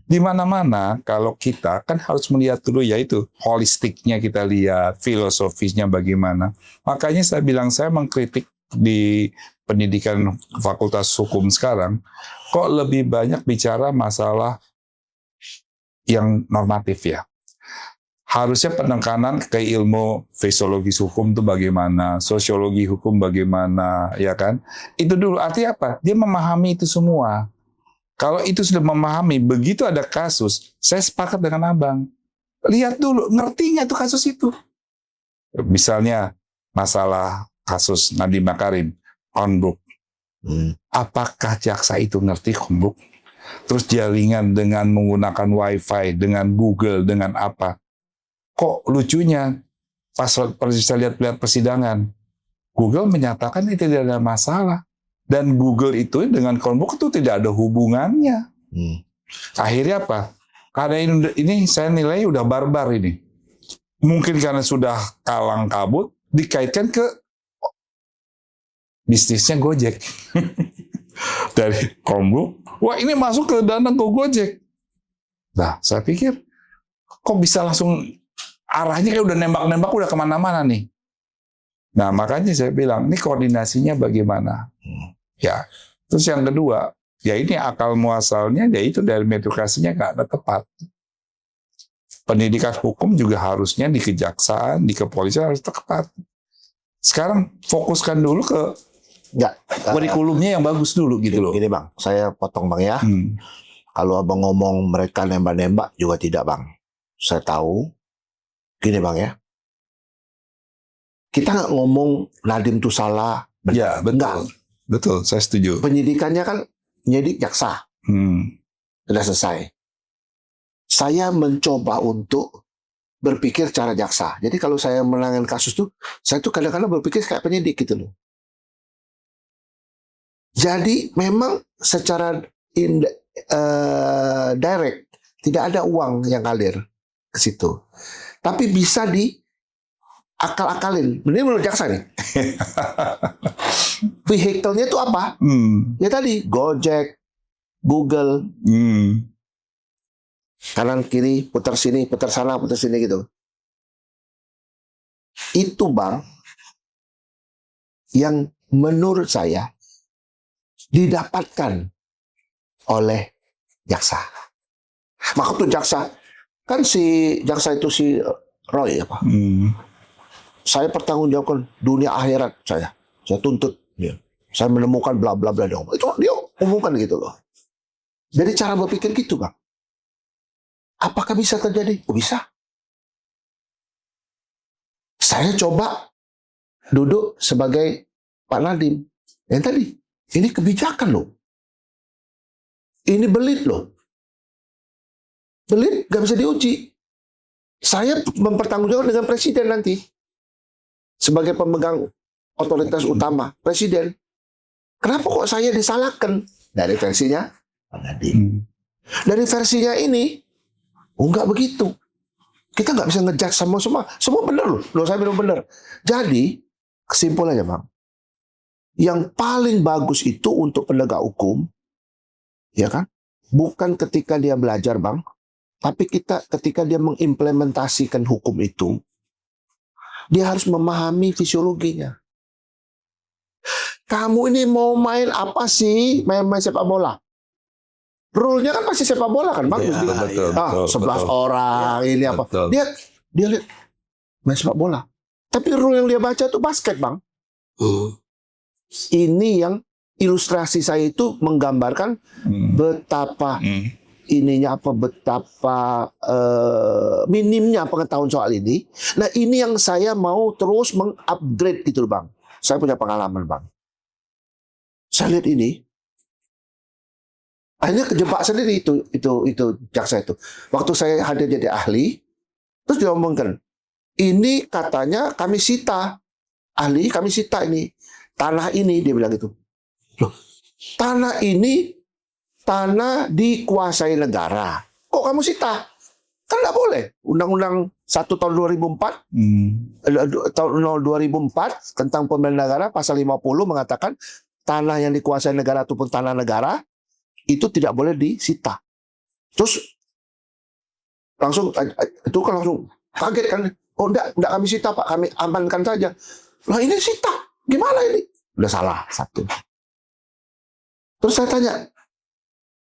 Di mana-mana kalau kita kan harus melihat dulu yaitu holistiknya kita lihat, filosofisnya bagaimana. Makanya saya bilang saya mengkritik di pendidikan Fakultas Hukum sekarang, kok lebih banyak bicara masalah yang normatif ya. Harusnya penekanan ke ilmu fisiologi hukum itu bagaimana, sosiologi hukum bagaimana, ya kan? Itu dulu, artinya apa? Dia memahami itu semua. Kalau itu sudah memahami, begitu ada kasus, saya sepakat dengan abang. Lihat dulu, ngerti nggak tuh kasus itu? Misalnya, masalah kasus Nadiem Makarim, Honbuk. Apakah jaksa itu ngerti Honbuk? Terus jaringan dengan menggunakan wifi, dengan Google, dengan apa? Kok lucunya pas saya lihat persidangan, Google menyatakan ini tidak ada masalah. Dan Google itu dengan Chromebook itu tidak ada hubungannya. Akhirnya apa? Karena ini saya nilai udah barbar ini. Mungkin karena sudah kalang kabut, dikaitkan ke bisnisnya Gojek. Dari Chromebook, wah ini masuk ke dana Gojek. Nah, saya pikir, kok bisa langsung arahnya kayak udah nembak-nembak udah kemana-mana nih. Nah makanya saya bilang ini koordinasinya bagaimana. Ya, terus yang kedua, ya ini akal muasalnya, ya itu dari meritokrasinya nggak ada tepat. Pendidikan hukum juga harusnya di kejaksaan, di kepolisian harus tepat. Sekarang fokuskan dulu ke kurikulumnya yang bagus dulu gitu loh. Gini bang, saya potong bang ya. Kalau abang ngomong mereka nembak-nembak juga tidak bang. Saya tahu. Gini bang ya, kita nggak ngomong Nadiem itu salah. Ya betul, enggak. Betul, saya setuju. Penyidikannya kan penyidik jaksa, sudah selesai. Saya mencoba untuk berpikir cara jaksa. Jadi kalau saya menangani kasus tuh, saya tuh kadang-kadang berpikir kayak penyidik gitu loh. Jadi memang secara direct tidak ada uang yang ngalir ke situ. Tapi bisa diakal-akalin. Ini menurut jaksa nih. Vehicle-nya itu apa? Ya tadi, Gojek, Google. Kanan kiri, putar sini, putar sana, putar sini gitu. Itu bang, yang menurut saya didapatkan oleh jaksa. Maka tuh jaksa, kan si jaksa itu si Roy apa? Saya pertanggungjawabkan dunia akhirat saya tuntut dia. Saya menemukan bla bla bla dong. Itu dia umumkan gitu loh. Jadi cara berpikir gitu, Bang. Apakah bisa terjadi? Oh, bisa. Saya coba duduk sebagai Pak Nadiem. Yang tadi, ini kebijakan loh. Ini belit loh. Belit gak bisa diuji. Saya mempertanggungjawabkan dengan presiden nanti. Sebagai pemegang otoritas utama, presiden. Kenapa kok saya disalahkan? Dari versinya Pak Nadiem. Dari versinya ini, enggak begitu. Kita nggak bisa ngejudge sama semua. Semua benar loh. Saya bilang benar. Jadi, kesimpulannya Bang, yang paling bagus itu untuk penegak hukum, ya kan? Bukan ketika dia belajar Bang, tapi ketika dia mengimplementasikan hukum itu, dia harus memahami fisiologinya. Kamu ini mau main apa sih? Main sepak bola. Rule-nya kan pasti sepak bola kan, bagus. Ya, betul, 11 orang ini apa? Betul. Dia lihat main sepak bola. Tapi rule yang dia baca itu basket, Bang. Ini yang ilustrasi saya itu menggambarkan betapa ininya apa, betapa minimnya pengetahuan soal ini. Nah, ini yang saya mau terus mengupgrade gitu loh, Bang. Saya punya pengalaman, Bang. Saya lihat ini, akhirnya kejebak sendiri itu jaksa itu. Waktu saya hadir jadi ahli, terus dia ngomongkan, ini katanya kami sita, ahli kami sita ini tanah ini, dia bilang gitu. Loh, tanah ini tanah dikuasai negara. Kok kamu sita? Kan nggak boleh. Undang-Undang 1 tahun 2004, tahun 2004 tentang pemilihan negara pasal 50 mengatakan tanah yang dikuasai negara ataupun tanah negara itu tidak boleh disita. Terus langsung itu kan langsung kaget kan. Oh enggak kami sita Pak, kami amankan saja. Lah ini sita, gimana ini? Udah salah satu. Terus saya tanya,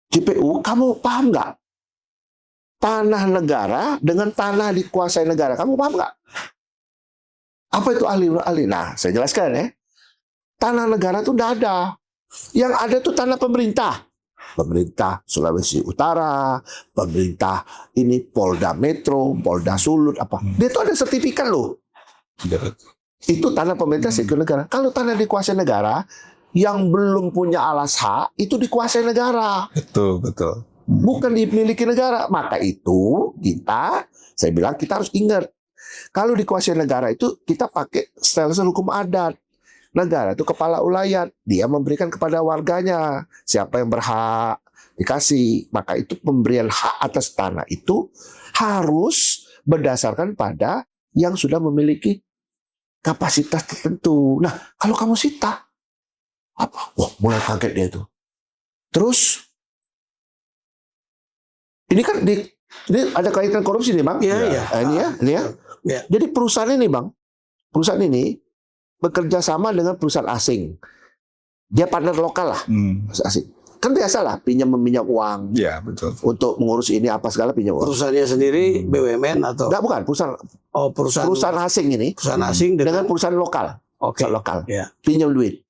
JPU, kamu paham nggak? Tanah negara dengan tanah dikuasai negara, kamu paham nggak? Apa itu ahli? Nah, saya jelaskan ya. Tanah negara itu enggak ada. Yang ada itu tanah pemerintah. Pemerintah Sulawesi Utara, pemerintah ini Polda Metro, Polda Sulut, apa. Dia itu ada sertifikat loh. Itu tanah pemerintah sektor negara. Kalau tanah dikuasai negara, yang belum punya alas hak, itu dikuasai negara. Betul. Bukan dimiliki negara. Maka itu saya bilang kita harus ingat. Kalau dikuasai negara itu kita pakai stelsel hukum adat. Negara itu kepala ulayat, dia memberikan kepada warganya siapa yang berhak dikasih. Maka itu pemberian hak atas tanah itu harus berdasarkan pada yang sudah memiliki kapasitas tertentu. Nah, kalau kamu sita, apa? Wah, mulai kaget dia itu. Terus, ini kan ini ada kaitan korupsi nih, Bang. Iya. Ini ya. Ya. Jadi perusahaan ini, Bang, perusahaan ini bekerja sama dengan perusahaan asing. Dia partner lokal lah, asing. Kan biasalah pinjam-meminjam uang. Iya, betul. Untuk mengurus ini apa segala pinjam uang. Perusahaannya sendiri BUMN atau? Enggak, bukan perusahaan asing ini. Perusahaan asing dengan perusahaan lokal. Oke. Perusahaan lokal. Ya. Pinjam duit.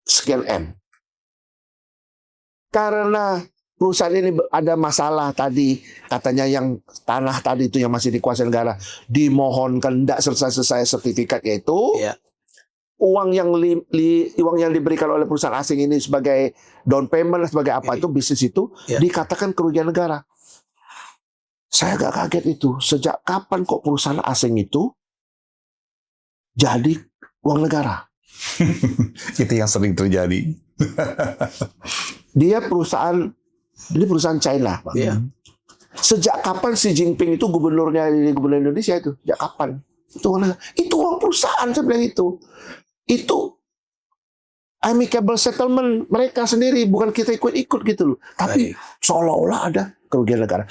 Sekian M. Karena perusahaan ini ada masalah tadi, katanya yang tanah tadi itu yang masih dikuasai negara, dimohonkan tidak selesai sertifikatnya itu, uang yang diberikan oleh perusahaan asing ini sebagai down payment, sebagai apa itu bisnis itu, dikatakan kerugian negara. Saya agak kaget itu, sejak kapan kok perusahaan asing itu jadi uang negara? Itu yang sering terjadi. Dia perusahaan China, Pak. Iya. Sejak kapan Xi Jinping itu gubernur Indonesia itu? Sejak kapan? Itu uang perusahaan, saya bilang itu. Itu amicable settlement mereka sendiri, bukan kita ikut-ikut gitu loh. Tapi seolah-olah ada kerugian negara.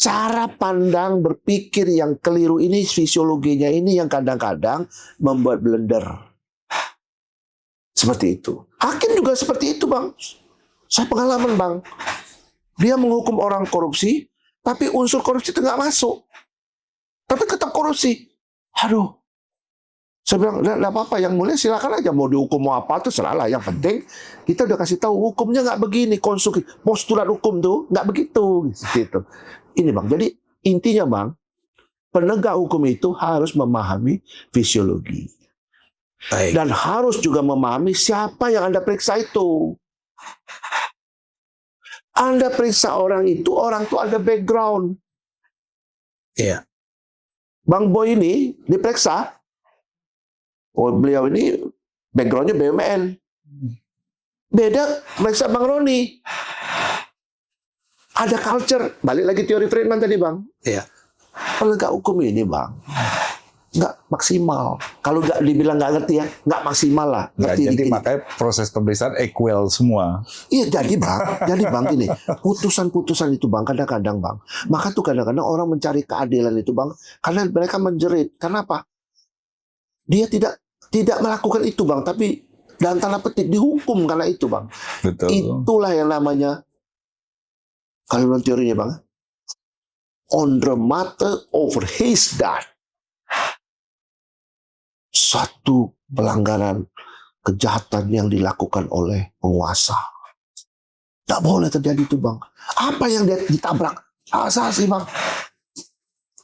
cara pandang berpikir yang keliru ini, fisiologinya ini yang kadang-kadang membuat blunder. Seperti itu. Hakim juga seperti itu, Bang. Saya pengalaman, Bang. Dia menghukum orang korupsi, tapi unsur korupsi itu nggak masuk. Tapi tetap korupsi. Aduh. Saya bilang, nggak apa-apa, yang mulia silakan aja. Mau dihukum mau apa, itu seralah. Yang penting, kita udah kasih tahu, hukumnya nggak begini. Konstruksi, postulat hukum tuh nggak begitu. Gitu. Ini, Bang. Jadi, intinya, Bang, penegak hukum itu harus memahami fisiologi. Baik. Dan harus juga memahami siapa yang Anda periksa itu. Anda periksa orang itu ada background. Iya. Bang Boy ini diperiksa. Oh, beliau ini backgroundnya BUMN. Beda periksa Bang Roni. Ada culture. Balik lagi teori Friedman tadi, Bang. Iya. Penegak hukum ini, Bang, nggak maksimal. Kalau nggak dibilang nggak ngerti ya, nggak maksimal lah. Nggak, Ngerti jadi dikit. makanya proses pemeriksaan equal semua. Iya, jadi Bang ini putusan-putusan itu, Bang, kadang-kadang, Bang. Maka tuh kadang-kadang orang mencari keadilan itu, Bang, karena mereka menjerit. Kenapa? Dia tidak melakukan itu, Bang, tapi dalam tanda petik dihukum karena itu, Bang. Betul. Itulah yang namanya, kalau menurut teorinya, Bang, on the matter of his death. Satu pelanggaran kejahatan yang dilakukan oleh penguasa. Tidak boleh terjadi itu, Bang. Apa yang dia ditabrak? Asasi, Bang.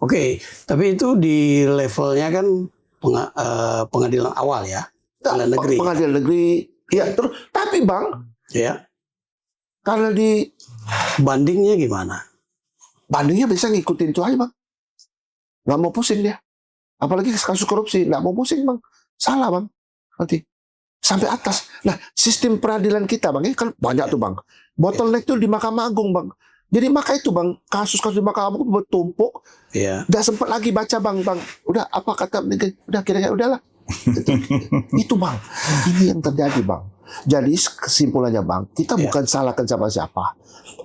Oke, tapi itu di levelnya kan pengadilan awal ya, pengadilan negeri. Pengadilan negeri. Ya, terus tapi, Bang, Ya, karena di bandingnya gimana? bandingnya bisa ngikutin itu aja, Bang. Nggak mau pusing dia. Apalagi kasus korupsi, nggak mau pusing, Bang. Salah, Bang. Nanti sampai atas. Nah, sistem peradilan kita, Bang, ini kan banyak tuh, Bang. Bottleneck tuh di Mahkamah Agung, Bang. Jadi maka itu, Bang, kasus-kasus di Mahkamah Agung bertumpuk. Iya. Nggak sempat lagi baca, Bang. Udah apa kata, udah kira-kira udahlah. Itu, Bang. Ini yang terjadi, Bang. Jadi kesimpulannya, Bang, kita bukan salahkan siapa-siapa.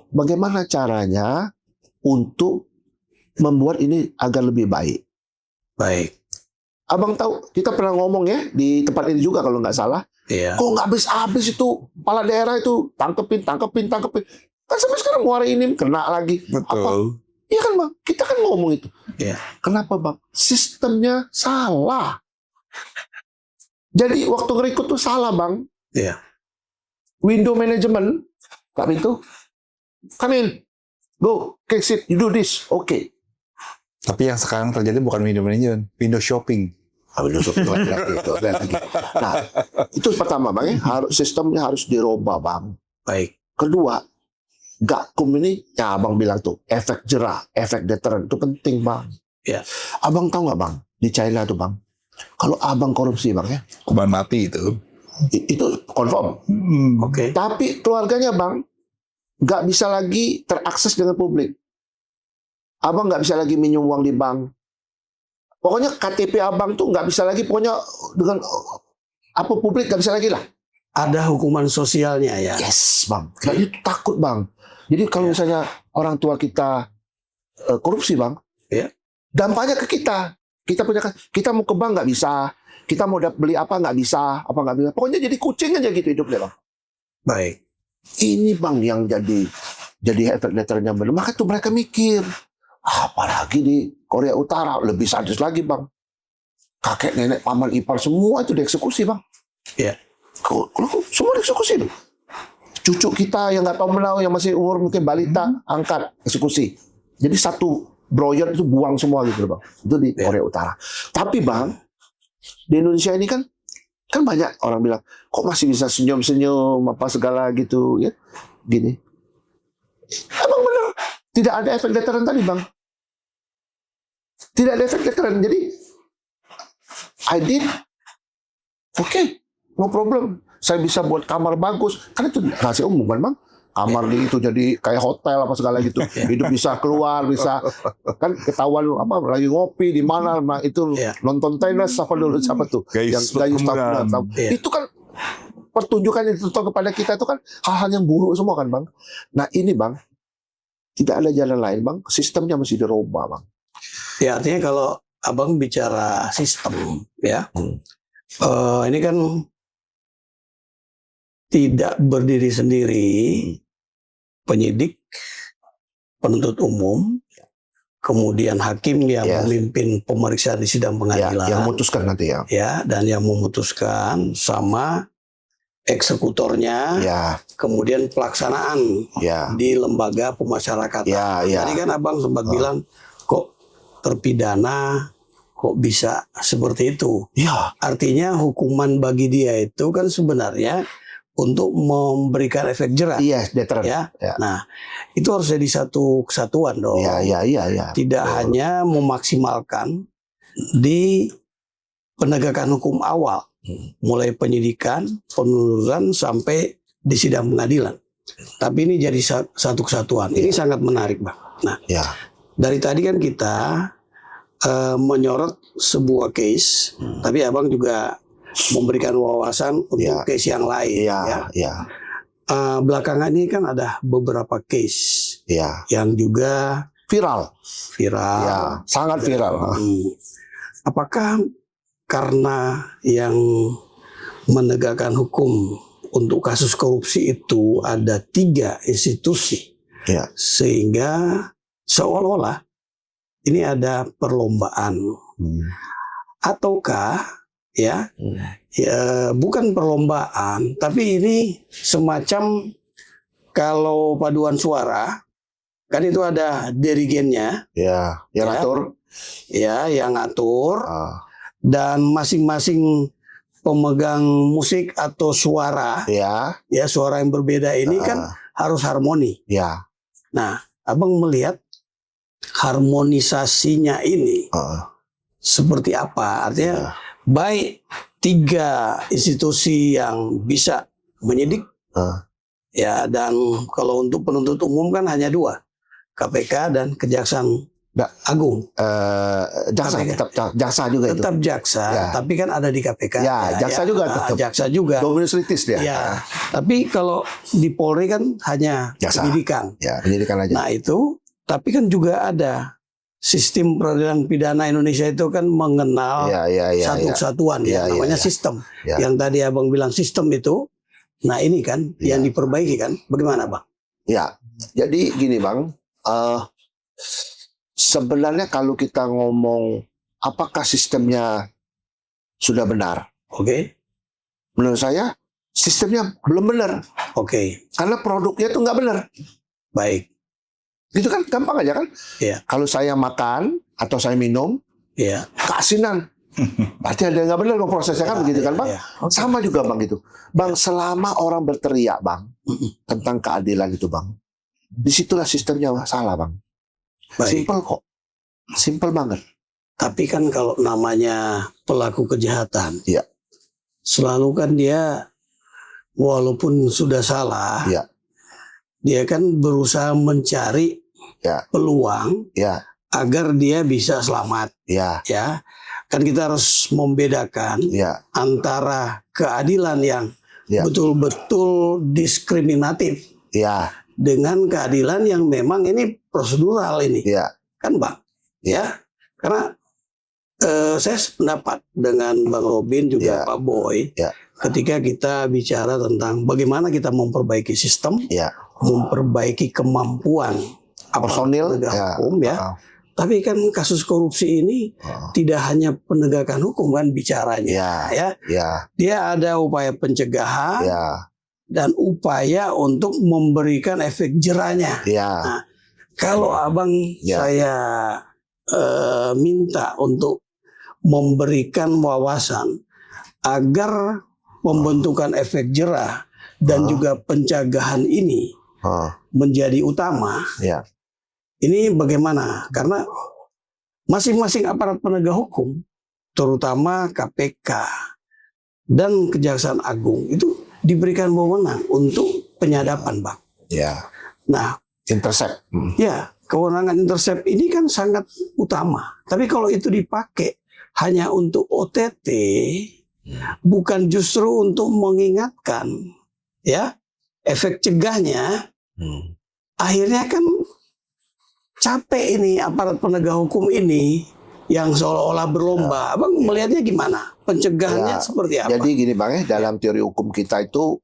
Bagaimana caranya untuk membuat ini agar lebih baik. Baik. Abang tahu, kita pernah ngomong ya di tempat ini juga kalau nggak salah. Iya. Kok nggak habis-habis itu kepala daerah itu tangkepin. Kan sampai sekarang muara ini kena lagi. Betul. Iya kan, Bang? Kita kan ngomong itu. Iya. Kenapa, Bang? Sistemnya salah. Jadi waktu ngerekrut tuh salah, Bang. Iya. Window management, Kak Pintu, come in, go, okay, sit, you do this, okay. Tapi yang sekarang terjadi bukan window management, window shopping. Window shopping lagi. Nah, itu pertama, Bang, ya. Sistemnya harus dirubah, Bang. Baik. Kedua, gakum ini, ya Abang bilang tuh, efek jerah, efek deteran, itu penting, Bang. Ya. Abang tahu nggak, Bang, di China tuh, Bang, kalau Abang korupsi, Bang, ya, Hukuman mati itu. itu confirm. Oke. Tapi keluarganya, Bang, nggak bisa lagi terakses dengan publik. Abang nggak bisa lagi minjem uang di bank. Pokoknya KTP Abang tuh nggak bisa lagi, pokoknya dengan apa publik nggak bisa lagi lah. Ada hukuman sosialnya ya. Yes, Bang. Nah, itu takut, Bang. Jadi kalau misalnya orang tua kita korupsi, Bang, Ya. dampaknya ke kita. Kita mau ke bank nggak bisa. Kita mau beli apa nggak bisa. Pokoknya jadi kucing aja gitu hidupnya, Bang. Baik. Ini, Bang, yang jadi efek letternya benar. Maka tuh mereka mikir, apalagi di Korea Utara lebih sadis lagi, Bang. Kakek, nenek, paman, ipar semua itu dieksekusi, Bang. Iya. Semua dieksekusi loh. Cucu kita yang nggak tahu menahu, yang masih umur mungkin balita, angkat eksekusi. Jadi satu broyer itu buang semua gitu, Bang. Itu di Korea Utara. Tapi, Bang, di Indonesia ini kan banyak orang bilang, kok masih bisa senyum-senyum apa segala gitu, ya, gini. Emang benar, tidak ada efek deteran tadi, Bang. Tidak ada efek deteran. Jadi, I did, okay, no problem. Saya bisa buat kamar bagus. Kan itu rahasia umum, kan, Bang? Kamar di itu jadi kayak hotel apa segala gitu. Hidup bisa keluar, bisa kan ketahuan apa lagi ngopi di mana, itu nonton tenis apa dulu siapa tuh yang Gayus tahu. Itu kan pertunjukan yang dituntut kepada kita itu kan hal-hal yang buruk semua kan, Bang. Nah, ini, Bang, Tidak ada jalan lain, Bang. Sistemnya mesti dirubah, Bang. Ya, artinya kalau Abang bicara sistem, ya, ini kan tidak berdiri sendiri. Penyidik, penuntut umum, kemudian hakim yang memimpin pemeriksaan di sidang pengadilan, yang memutuskan nanti ya, dan yang memutuskan sama eksekutornya, kemudian pelaksanaan di lembaga pemasyarakatan. Tadi kan Abang sempat bilang, kok terpidana kok bisa seperti itu? Artinya hukuman bagi dia itu kan sebenarnya untuk memberikan efek jerah. Deterrent. Nah, itu harus jadi satu kesatuan dong. Tidak hanya memaksimalkan di penegakan hukum awal, mulai penyidikan, penuntutan sampai di sidang pengadilan. Tapi ini jadi satu kesatuan. Ini sangat menarik, Bang. Nah, dari tadi kan kita menyorot sebuah case, tapi Abang juga memberikan wawasan untuk case yang lain. Belakangan ini kan ada beberapa case yang juga viral, sangat viral. Apakah karena yang menegakkan hukum untuk kasus korupsi itu ada 3 institusi, sehingga seolah-olah ini ada perlombaan, ataukah bukan perlombaan, tapi ini semacam kalau paduan suara kan itu ada dirigennya, yang ngatur, yang ngatur, dan masing-masing pemegang musik atau suara, suara yang berbeda ini kan harus harmoni. Nah, Abang melihat harmonisasinya ini seperti apa? Artinya baik 3 institusi yang bisa menyidik, dan kalau untuk penuntut umum kan hanya 2, KPK dan Kejaksaan Agung. Jaksa juga tetap itu. Jaksa, tapi kan ada di KPK. Jaksa juga tetap. Jaksa juga. Dominus litis dia. Tapi kalau di Polri kan hanya penyidikan. Penyidikan aja. Nah itu, tapi kan juga ada sistem peradilan pidana Indonesia itu kan mengenal satu kesatuan, namanya sistem. Yang tadi Abang bilang sistem itu, nah ini kan yang diperbaiki kan, bagaimana Bang? Jadi gini Bang, sebenarnya kalau kita ngomong apakah sistemnya sudah benar? Menurut saya sistemnya belum benar. Karena produknya itu nggak benar. Baik. Itu kan gampang aja kan? Kalau saya makan atau saya minum, keasinan. Berarti ada yang nggak benar prosesnya kan begitu kan Bang? Sama juga Bang gitu. Bang, selama orang berteriak Bang tentang keadilan itu Bang, disitulah sistemnya salah Bang. Simpel kok. Simpel banget. Tapi kan kalau namanya pelaku kejahatan, selalu kan dia walaupun sudah salah, dia kan berusaha mencari peluang agar dia bisa selamat. Kan kita harus membedakan antara keadilan yang betul-betul diskriminatif dengan keadilan yang memang ini prosedural ini, kan Bang? Karena saya sependapat dengan Bang Robin juga Pak Boy, ketika kita bicara tentang bagaimana kita memperbaiki sistem, memperbaiki kemampuan personil hukum tapi kan kasus korupsi ini tidak hanya penegakan hukum kan bicaranya, dia ada upaya pencegahan dan upaya untuk memberikan efek jerahnya. Nah, kalau Abang saya minta untuk memberikan wawasan agar pembentukan efek jerah dan juga pencegahan ini menjadi utama. Ini bagaimana? Karena masing-masing aparat penegak hukum, terutama KPK dan Kejaksaan Agung itu diberikan wewenang untuk penyadapan, Bang. Nah, intercept. Kewenangan intercept ini kan sangat utama. Tapi kalau itu dipakai hanya untuk OTT, bukan justru untuk mengingatkan, efek cegahnya, akhirnya kan capek ini aparat penegak hukum ini yang seolah-olah berlomba. Abang melihatnya gimana? Pencegahannya Ya, seperti apa? Jadi gini Bang ya, dalam teori hukum kita itu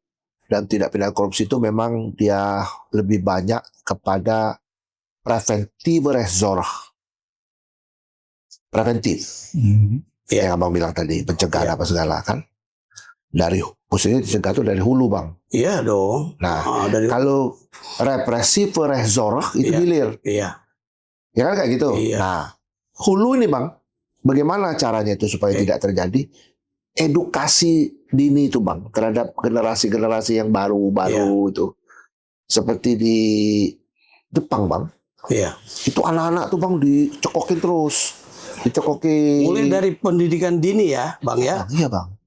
dalam tindak pidana korupsi itu memang dia lebih banyak kepada preventive resort. Preventif. Yang Abang bilang tadi, pencegahan apa segala kan. Dari khususnya dicegah itu dari hulu Bang. Iya dong. Nah, dari kalau represif resort itu hilir. Iya. Ya kan kayak gitu. Iya. Nah, hulu ini Bang, bagaimana caranya itu supaya tidak terjadi? Edukasi dini itu Bang terhadap generasi-generasi yang baru-baru itu. Seperti di Jepang Bang. Iya. Itu anak-anak tuh Bang dicekokin terus. Dicekokin. Mulai dari pendidikan dini ya, Bang ya. Iya Bang.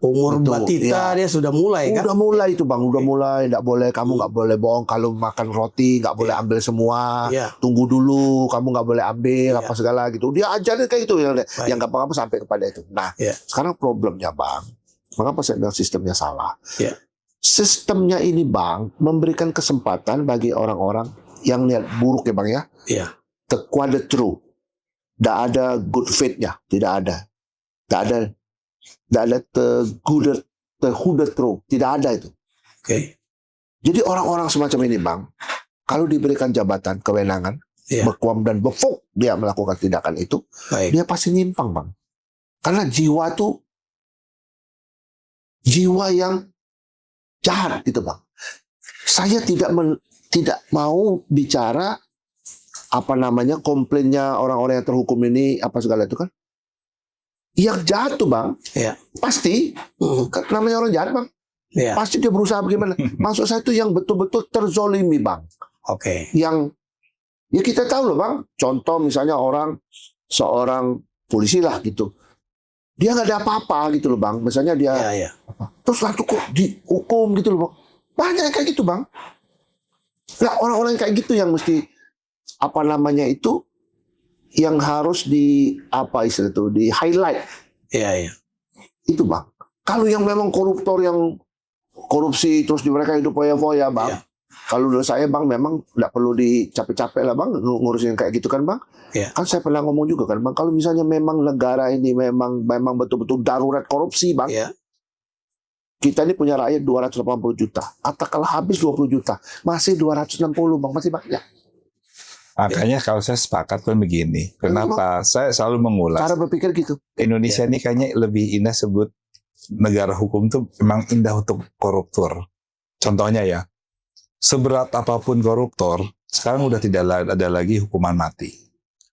Umur Betul, batita dia sudah mulai kan? Udah mulai itu Bang, udah mulai. Nggak boleh, kamu nggak boleh bohong. Kalau makan roti nggak boleh ambil semua. Iya. Tunggu dulu, kamu nggak boleh ambil Iya. apa segala gitu. Dia ajarin kayak gitu yang gampang-gampang sampai kepada itu. Nah, Iya. sekarang problemnya Bang, mengapa saya bilang sistemnya salah? Iya. Sistemnya ini Bang memberikan kesempatan bagi orang-orang yang niat buruk ya Bang ya. Iya. The quadru. Tidak ada good faith-nya, tidak ada. Tidak ada the true, tidak ada itu. Oke. Jadi orang-orang semacam ini Bang, kalau diberikan jabatan, kewenangan, Iya. berkuam dan befuk dia melakukan tindakan itu, Baik. dia pasti nyimpang Bang. Karena jiwa itu jiwa yang jahat gitu Bang. Saya tidak mau bicara komplainnya orang-orang yang terhukum ini apa segala itu kan. Yang jahat tuh Bang, Iya. pasti namanya orang jahat Bang. Iya. Pasti dia berusaha bagaimana. Maksud saya itu yang betul-betul terzolimi Bang. Oke. Yang ya kita tahu loh Bang. Contoh misalnya seorang polisi lah gitu. Dia nggak ada apa-apa gitu loh Bang. Misalnya dia Iya. terus lalu kok dihukum gitu loh Bang. Banyak yang kayak gitu Bang. Nah orang-orang kayak gitu yang mesti itu yang harus di highlight. Iya. Itu Bang. Kalau yang memang koruptor yang korupsi terus di mereka hidup foya-foya Bang. Iya. Kalau menurut saya Bang memang nggak perlu dicapek-capek lah Bang ngurusin kayak gitu kan Bang. Iya. Kan saya pernah ngomong juga kan Bang, kalau misalnya memang negara ini memang betul-betul darurat korupsi Bang. Iya. Kita ini punya rakyat 280 juta. Katakanlah habis 20 juta, masih 260 Bang, masih banyak. Makanya kalau saya sepakat kan begini. Kenapa? Saya selalu mengulas. Cara berpikir gitu. Indonesia ini kayaknya lebih indah sebut negara hukum tuh memang indah untuk koruptor. Contohnya ya, seberat apapun koruptor, sekarang udah tidak ada lagi hukuman mati.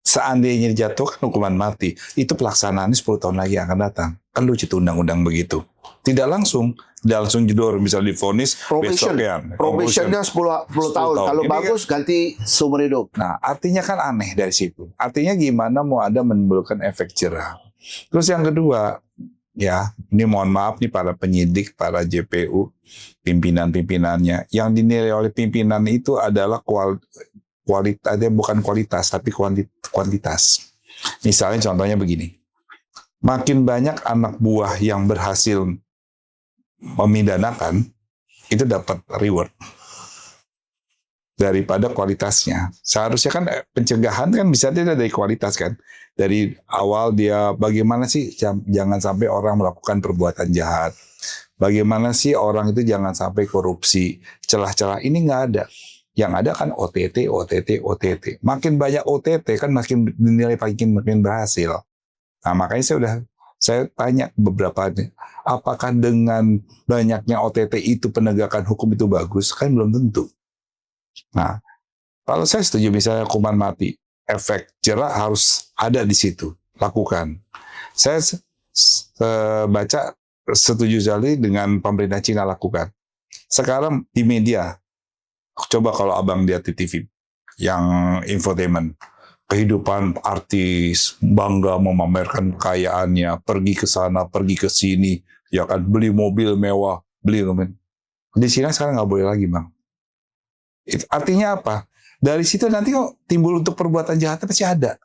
Seandainya dijatuhkan hukuman mati, itu pelaksanaannya 10 tahun lagi akan datang. Kan lucu tuh undang-undang begitu. Tidak langsung jedor, misalnya divonis besok ya. Probationnya 10 tahun. Kalau Ini bagus ganti seumur hidup. Nah, artinya kan aneh dari situ. Artinya gimana mau ada menimbulkan efek jerah. Terus yang kedua, ya, ini mohon maaf nih para penyidik, para JPU, pimpinan-pimpinannya. Yang dinilai oleh pimpinan itu adalah kualitas, bukan kualitas, tapi kuantitas. Misalnya contohnya begini. Makin banyak anak buah yang berhasil memidanakan, itu dapat reward daripada kualitasnya. Seharusnya kan pencegahan kan bisa dari kualitas kan. Dari awal dia bagaimana sih jangan sampai orang melakukan perbuatan jahat. Bagaimana sih orang itu jangan sampai korupsi. Celah-celah ini nggak ada. Yang ada kan OTT. Makin banyak OTT kan makin dinilai makin berhasil. Nah makanya saya tanya beberapa, apakah dengan banyaknya OTT itu penegakan hukum itu bagus? Kan belum tentu. Nah, kalau saya setuju misalnya hukuman mati, efek jerah harus ada di situ, lakukan. Saya baca setuju sekali dengan pemerintah Cina lakukan. Sekarang di media, coba kalau abang lihat di TV, yang infotainment, kehidupan artis, bangga memamerkan kekayaannya, pergi ke sana, pergi ke sini, ya kan, beli mobil mewah, beli rumah. Di Cina sekarang nggak boleh lagi Bang. Artinya apa? Dari situ nanti kok timbul untuk perbuatan jahatnya pasti ada.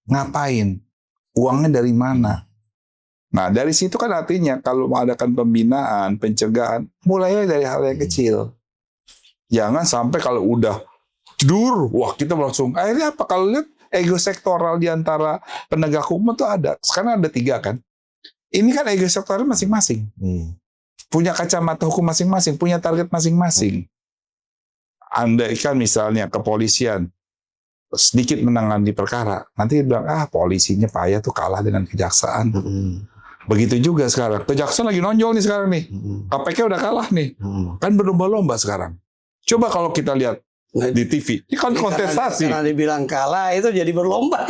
Ngapain? Uangnya dari mana? Nah dari situ kan artinya kalau mengadakan pembinaan, pencegahan, mulainya dari hal yang kecil. Jangan sampai kalau udah Dur, wah kita langsung. Akhirnya apa? Kalau lihat ego sektoral di antara penegak hukum itu ada. Sekarang ada 3 kan. Ini kan ego sektoral masing-masing. Punya kacamata hukum masing-masing, punya target masing-masing. Andai kan misalnya kepolisian sedikit menangani perkara, nanti dia bilang, polisinya payah tuh kalah dengan kejaksaan. Begitu juga sekarang. Kejaksaan lagi nonjol nih sekarang nih. KPK udah kalah nih. Kan berlomba-lomba sekarang. Coba kalau kita lihat di TV, ini kan kontestasi. Karena dibilang kalah itu jadi berlomba.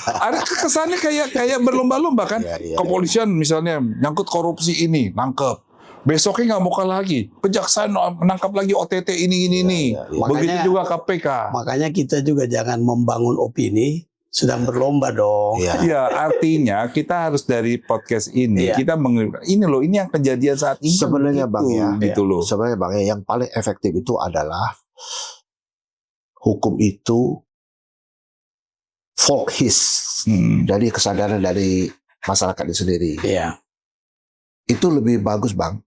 Ada kesannya kayak berlomba-lomba kan. Kepolisian misalnya nyangkut korupsi ini, nangkep. Besoknya nggak mau kalah lagi. Kejaksaan menangkap lagi OTT ini. Begitu juga KPK. Makanya kita juga jangan membangun opini sedang berlomba dong. Iya, artinya kita harus dari podcast ini kita ini yang kejadian saat ini. Sebenarnya Bang ya, gitu loh. Sebenarnya Bang ya, yang paling efektif itu adalah hukum itu folk his. Jadi kesadaran dari masyarakat itu sendiri. Iya. Itu lebih bagus Bang.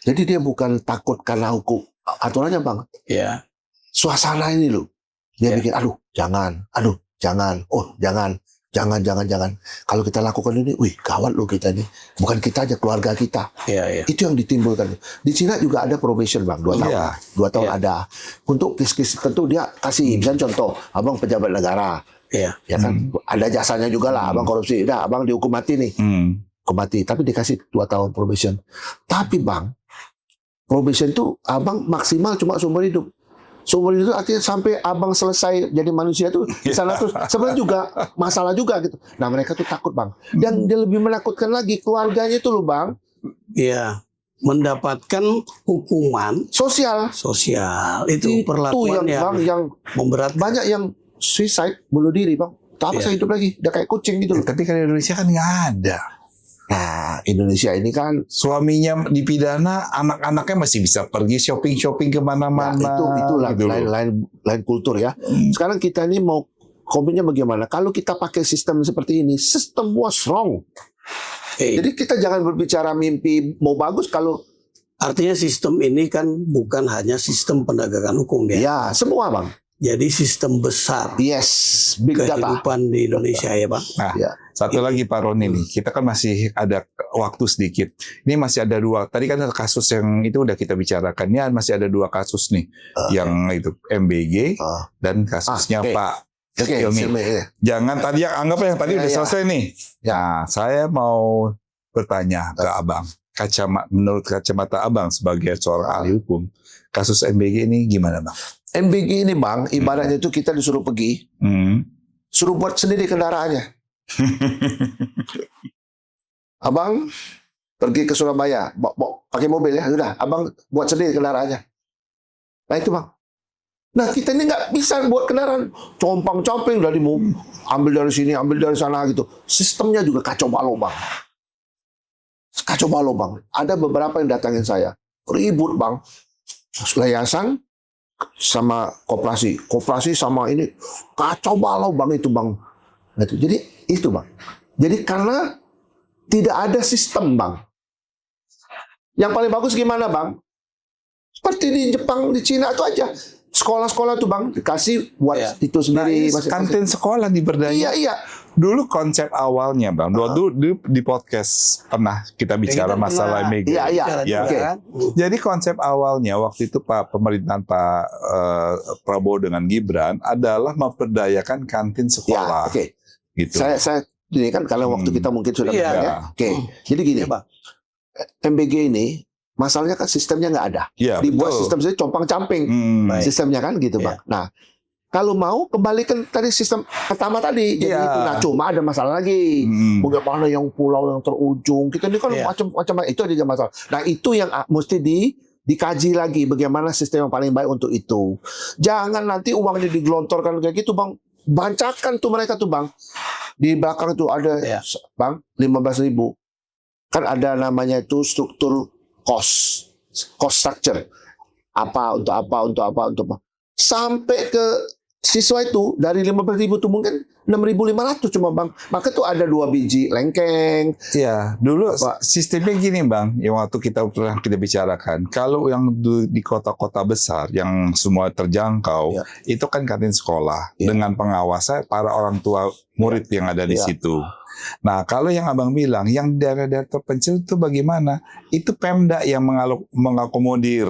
Jadi dia bukan takut karena hukum aturannya Bang. Iya. Suasana ini loh. Dia bikin jangan, jangan. Kalau kita lakukan ini, gawat loh kita ini. Bukan kita aja, keluarga kita. Iya. Itu yang ditimbulkan. Di Cina juga ada probation Bang, 2 tahun. 2 tahun ada. Untuk kes-kes tentu dia kasih, misalnya contoh, abang pejabat negara. Iya. Ya kan, ada jasanya juga lah, abang korupsi. Udah, abang dihukum mati nih. Hukum mati, tapi dikasih 2 tahun probation. Tapi Bang, probation itu abang maksimal cuma seumur hidup. Seumur hidup itu artinya sampai abang selesai jadi manusia tuh di sana terus. Sebenarnya juga masalah juga gitu. Nah mereka tuh takut Bang. Dan dia lebih menakutkan lagi keluarganya itu loh Bang. Iya. Mendapatkan hukuman Sosial. Itu perlakuan yang yang memberatkan. banyak yang suicide, bunuh diri Bang. Tak saya hidup lagi, udah kayak kucing gitu loh. Tapi kan di Indonesia kan nggak ada. Nah, Indonesia ini kan Suaminya dipidana, anak-anaknya masih bisa pergi shopping kemana-mana. Itulah gitu lain kultur ya. Sekarang kita ini mau komitnya bagaimana? Kalau kita pakai sistem seperti ini, sistem was wrong. Jadi kita jangan berbicara mimpi mau bagus kalau Artinya sistem ini kan bukan hanya sistem penegakan hukum ya semua Bang. Jadi sistem besar Big data. kehidupan di Indonesia ya Bang. Nah, satu lagi Pak Roni nih, kita kan masih ada waktu sedikit. Ini masih ada 2. Tadi kan kasus yang itu udah kita bicarakan. Ini masih ada 2 kasus nih, yang itu MBG dan kasusnya Pak Hilmi. Jangan tadi anggap yang tadi udah selesai nih. Nah, saya mau bertanya ke Abang, menurut kacamata Abang sebagai seorang ahli hukum, kasus MBG ini gimana Bang? MBG ini Bang, ibaratnya itu kita disuruh pergi, suruh buat sendiri kendaraannya. Abang pergi ke Surabaya, pakai mobil ya, sudah, abang buat sendiri kendaraannya. Nah itu Bang. Nah kita ini nggak bisa buat kendaraan, compang-comping dari ambil dari sini, ambil dari sana gitu. Sistemnya juga kacau balau Bang. Kacau balau Bang. Ada beberapa yang datangin saya, ribut Bang. Yayasan sama koperasi sama ini kacau balau Bang itu Bang. Jadi itu Bang. Jadi karena tidak ada sistem Bang. Yang paling bagus gimana Bang? Seperti di Jepang, di Cina itu aja. Sekolah-sekolah tuh Bang dikasih buat itu sendiri. Kantin sekolah diberdaya. Iya. Dulu konsep awalnya Bang, dulu di podcast pernah kita bicara masalah MBG. Iya. Jadi konsep awalnya waktu itu pemerintahan Pak Prabowo dengan Gibran adalah memperdayakan kantin sekolah. Gitu. Saya ini kan kalau waktu kita mungkin sudah Jadi gini, Bang. MBG ini masalahnya kan sistemnya nggak ada. Dibuat sistem sendiri compang-camping. Sistemnya kan gitu, Bang. Nah, kalau mau kembalikan tadi sistem pertama tadi, jadi itu cuma ada masalah lagi. Bagaimana yang pulau yang terujung, kita ini kan macam-macam itu aja masalah. Nah itu yang mesti dikaji lagi bagaimana sistem yang paling baik untuk itu. Jangan nanti uangnya digelontorkan kayak gitu Bang. Bancakan tuh mereka tuh Bang. Di belakang itu ada Bang 15.000. Kan ada namanya itu struktur cost structure. Untuk apa. Sampai ke siswa itu dari 15.000 tuh mungkin 6.500 cuma bang. Maka tuh ada 2 biji lengkeng. Iya, dulu Pak. sistemnya gini bang, yang waktu kita pernah kita bicarakan, kalau yang di kota-kota besar yang semua terjangkau, Ya. itu kan kantin sekolah Ya. dengan pengawasan para orang tua murid yang ada di Ya. situ. Nah, kalau yang abang bilang, yang daerah-daerah terpencil itu bagaimana? Itu Pemda yang mengakomodir.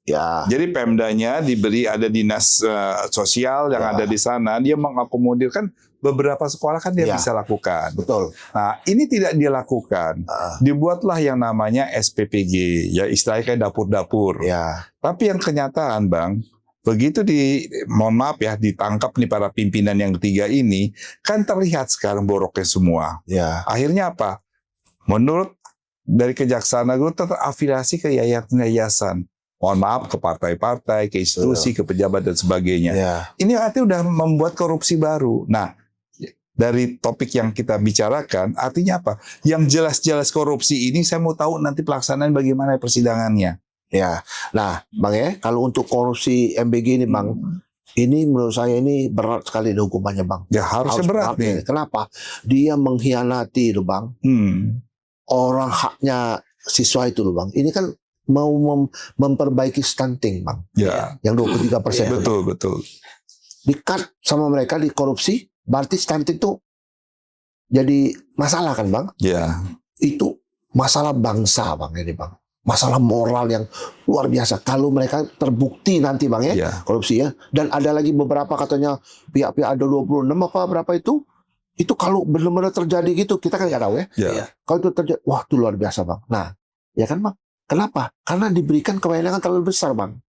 Ya. Jadi Pemdanya diberi ada dinas sosial yang Ya. ada di sana, dia mengakomodir kan beberapa sekolah kan dia Ya. bisa lakukan. Betul. Nah, ini tidak dilakukan. Dibuatlah yang namanya SPPG, ya istilahnya kayak dapur-dapur. Ya. Tapi yang kenyataan, Bang, begitu mohon maaf ya, ditangkap nih para pimpinan yang ketiga ini, kan terlihat sekarang boroknya semua. Ya. Akhirnya apa? Menurut dari Kejaksaan Agung terafiliasi ke yayasan. Mohon maaf, ke partai-partai, ke institusi, ke pejabat dan sebagainya. Ya. Ini artinya udah membuat korupsi baru. Nah, dari topik yang kita bicarakan, artinya apa? Yang jelas-jelas korupsi ini saya mau tahu nanti pelaksanaan bagaimana persidangannya. Ya. Nah, Bang ya, kalau untuk korupsi MBG ini Bang, ini menurut saya ini berat sekali nih hukumannya Bang. Ya harusnya berat nih. Kenapa? Dia mengkhianati loh Bang. Orang haknya siswa itu loh Bang. Ini kan mau memperbaiki stunting Bang. Ya. Yang 23%. Betul. Di-cut sama mereka, dikorupsi, berarti stunting itu jadi masalah kan Bang? Ya. Itu masalah bangsa Bang ini Bang. Masalah moral yang luar biasa. Kalau mereka terbukti nanti Bang ya, korupsi ya. Dan ada lagi beberapa katanya pihak-pihak ada 26 apa berapa itu kalau benar-benar terjadi gitu, kita kan nggak tahu ya. Ya. Kalau itu terjadi, wah itu luar biasa Bang. Nah, ya kan Bang? Kenapa? Karena diberikan kewenangan terlalu besar Bang.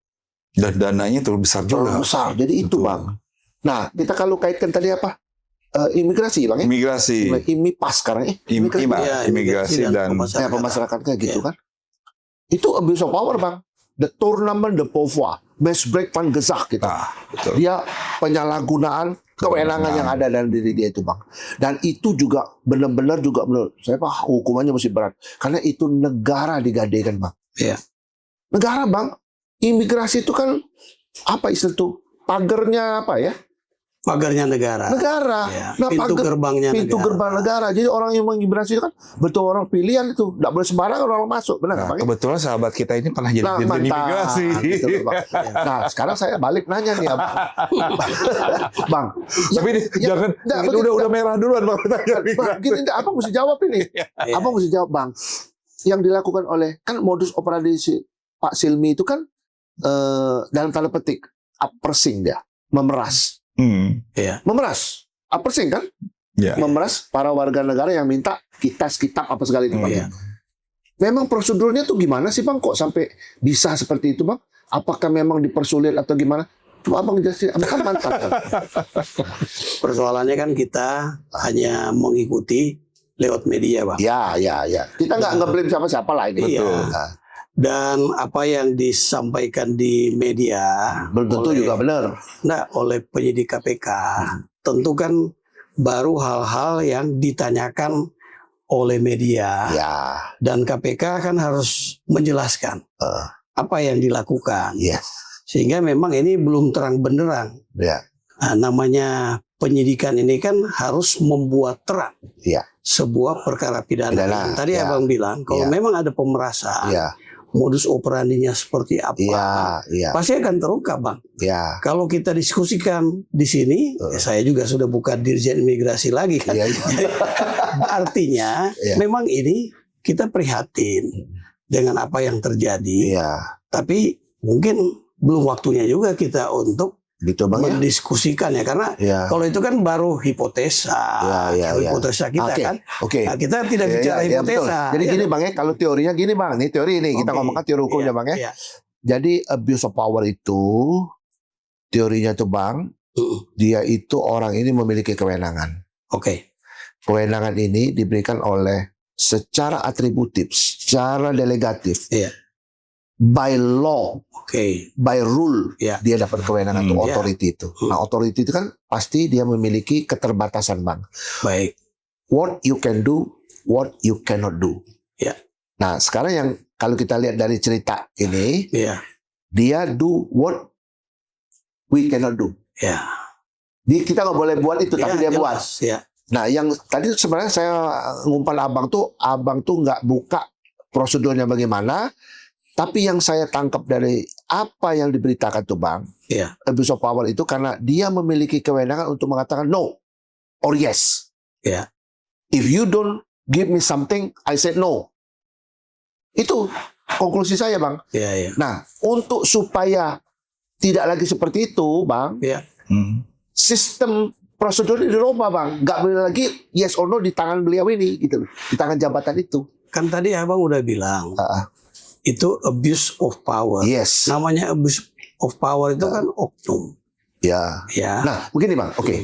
Dan dananya terlalu besar juga. Terlalu besar. Jadi itu Bang. Nah, kita kalau kaitkan tadi apa? Imigrasi Bang ya? Imigrasi. IMIPAS sekarang imigrasi dan pemasarakatnya gitu kan. Itu abuse of power Bang. The tournament de pouvoir, misbruik van gezag gitu. Betul. Dia penyalahgunaan kewenangan yang ada dalam diri dia itu Bang. Dan itu juga benar-benar juga menurut saya Pak, hukumannya mesti berat. Karena itu negara digadaikan Bang. Iya. Negara Bang. Imigrasi itu kan apa istilah itu? Pagernya apa ya? Pagarnya negara. Negara. Ya. Pintu gerbangnya pintu negara. gerbang negara. Jadi orang yang mengimigrasi itu kan betul orang pilihan itu. Tidak boleh sembarangan orang masuk. Benar Nah, Bang? kebetulan sahabat kita ini pernah jadi dirjen imigrasi. Gitu, Bang. Nah, sekarang saya balik nanya nih, Bang. Tapi jangan udah merah duluan Bang. Bang, gini, apa mesti jawab ini? Apa mesti jawab Bang? Yang dilakukan oleh kan modus operandi si Pak Silmi itu kan dalam tanda petik uppersing dia, memeras. Memeras, uppersing kan? Memeras para warga negara yang minta kitab apa segala itu Bang. Memang prosedurnya tuh gimana sih Bang? Kok sampai bisa seperti itu Bang? Apakah memang dipersulit atau gimana? Coba Abang jelasin, Abang kan mantan kan? Persoalannya kan kita hanya mengikuti lewat media Bang. Ya. Kita nggak ngeblame siapa-siapa lah ini. Iya. Nah, Dan apa yang disampaikan di media belum tentu juga benar. oleh penyidik KPK tentu kan baru hal-hal yang ditanyakan oleh media dan KPK kan harus menjelaskan apa yang dilakukan sehingga memang ini belum terang benderang. Nah, namanya penyidikan ini kan harus membuat terang sebuah perkara pidana. Tadi Abang bilang kalau memang ada pemerasan, modus operandinya seperti apa, pasti akan terungkap Bang. Kalau kita diskusikan di sini, saya juga sudah bukan dirjen imigrasi lagi kan. Artinya memang ini kita prihatin dengan apa yang terjadi. Tapi mungkin belum waktunya juga kita untuk gitu Bang mendiskusikan ya karena kalau itu kan baru hipotesa hipotesa kita kan. Nah, kita tidak bicara hipotesa. Jadi gini Bang ya, kalau teorinya gini Bang, ini teori ini kita ngomongkan teori hukumnya Bang ya. Jadi abuse of power itu teorinya tuh Bang, dia itu orang ini memiliki kewenangan. Kewenangan ini diberikan oleh secara atributif, secara delegatif. By law, by rule, dia dapat kewenangan untuk authority itu. Nah, authority itu kan pasti dia memiliki keterbatasan Bang. Baik. What you can do, what you cannot do. Nah, sekarang yang kalau kita lihat dari cerita ini, dia do what we cannot do. Kita nggak boleh buat itu, tapi dia buat. jelas, ya. Nah, yang tadi sebenarnya saya ngumpal abang tuh nggak buka prosedurnya bagaimana, tapi yang saya tangkap dari apa yang diberitakan tuh bang, Ya. abuse of power itu karena dia memiliki kewenangan untuk mengatakan no or yes. Ya. If you don't give me something, I said no. Itu konklusi saya bang. Ya, ya. Nah, untuk supaya tidak lagi seperti itu bang, Ya. sistem prosedur dirubah bang, nggak boleh lagi yes or no di tangan beliau ini gitu, di tangan jabatan itu. Kan tadi abang udah bilang itu abuse of power. Yes. Namanya abuse of power itu kan oknum. Ya. Ya. Nah, begini bang, oke,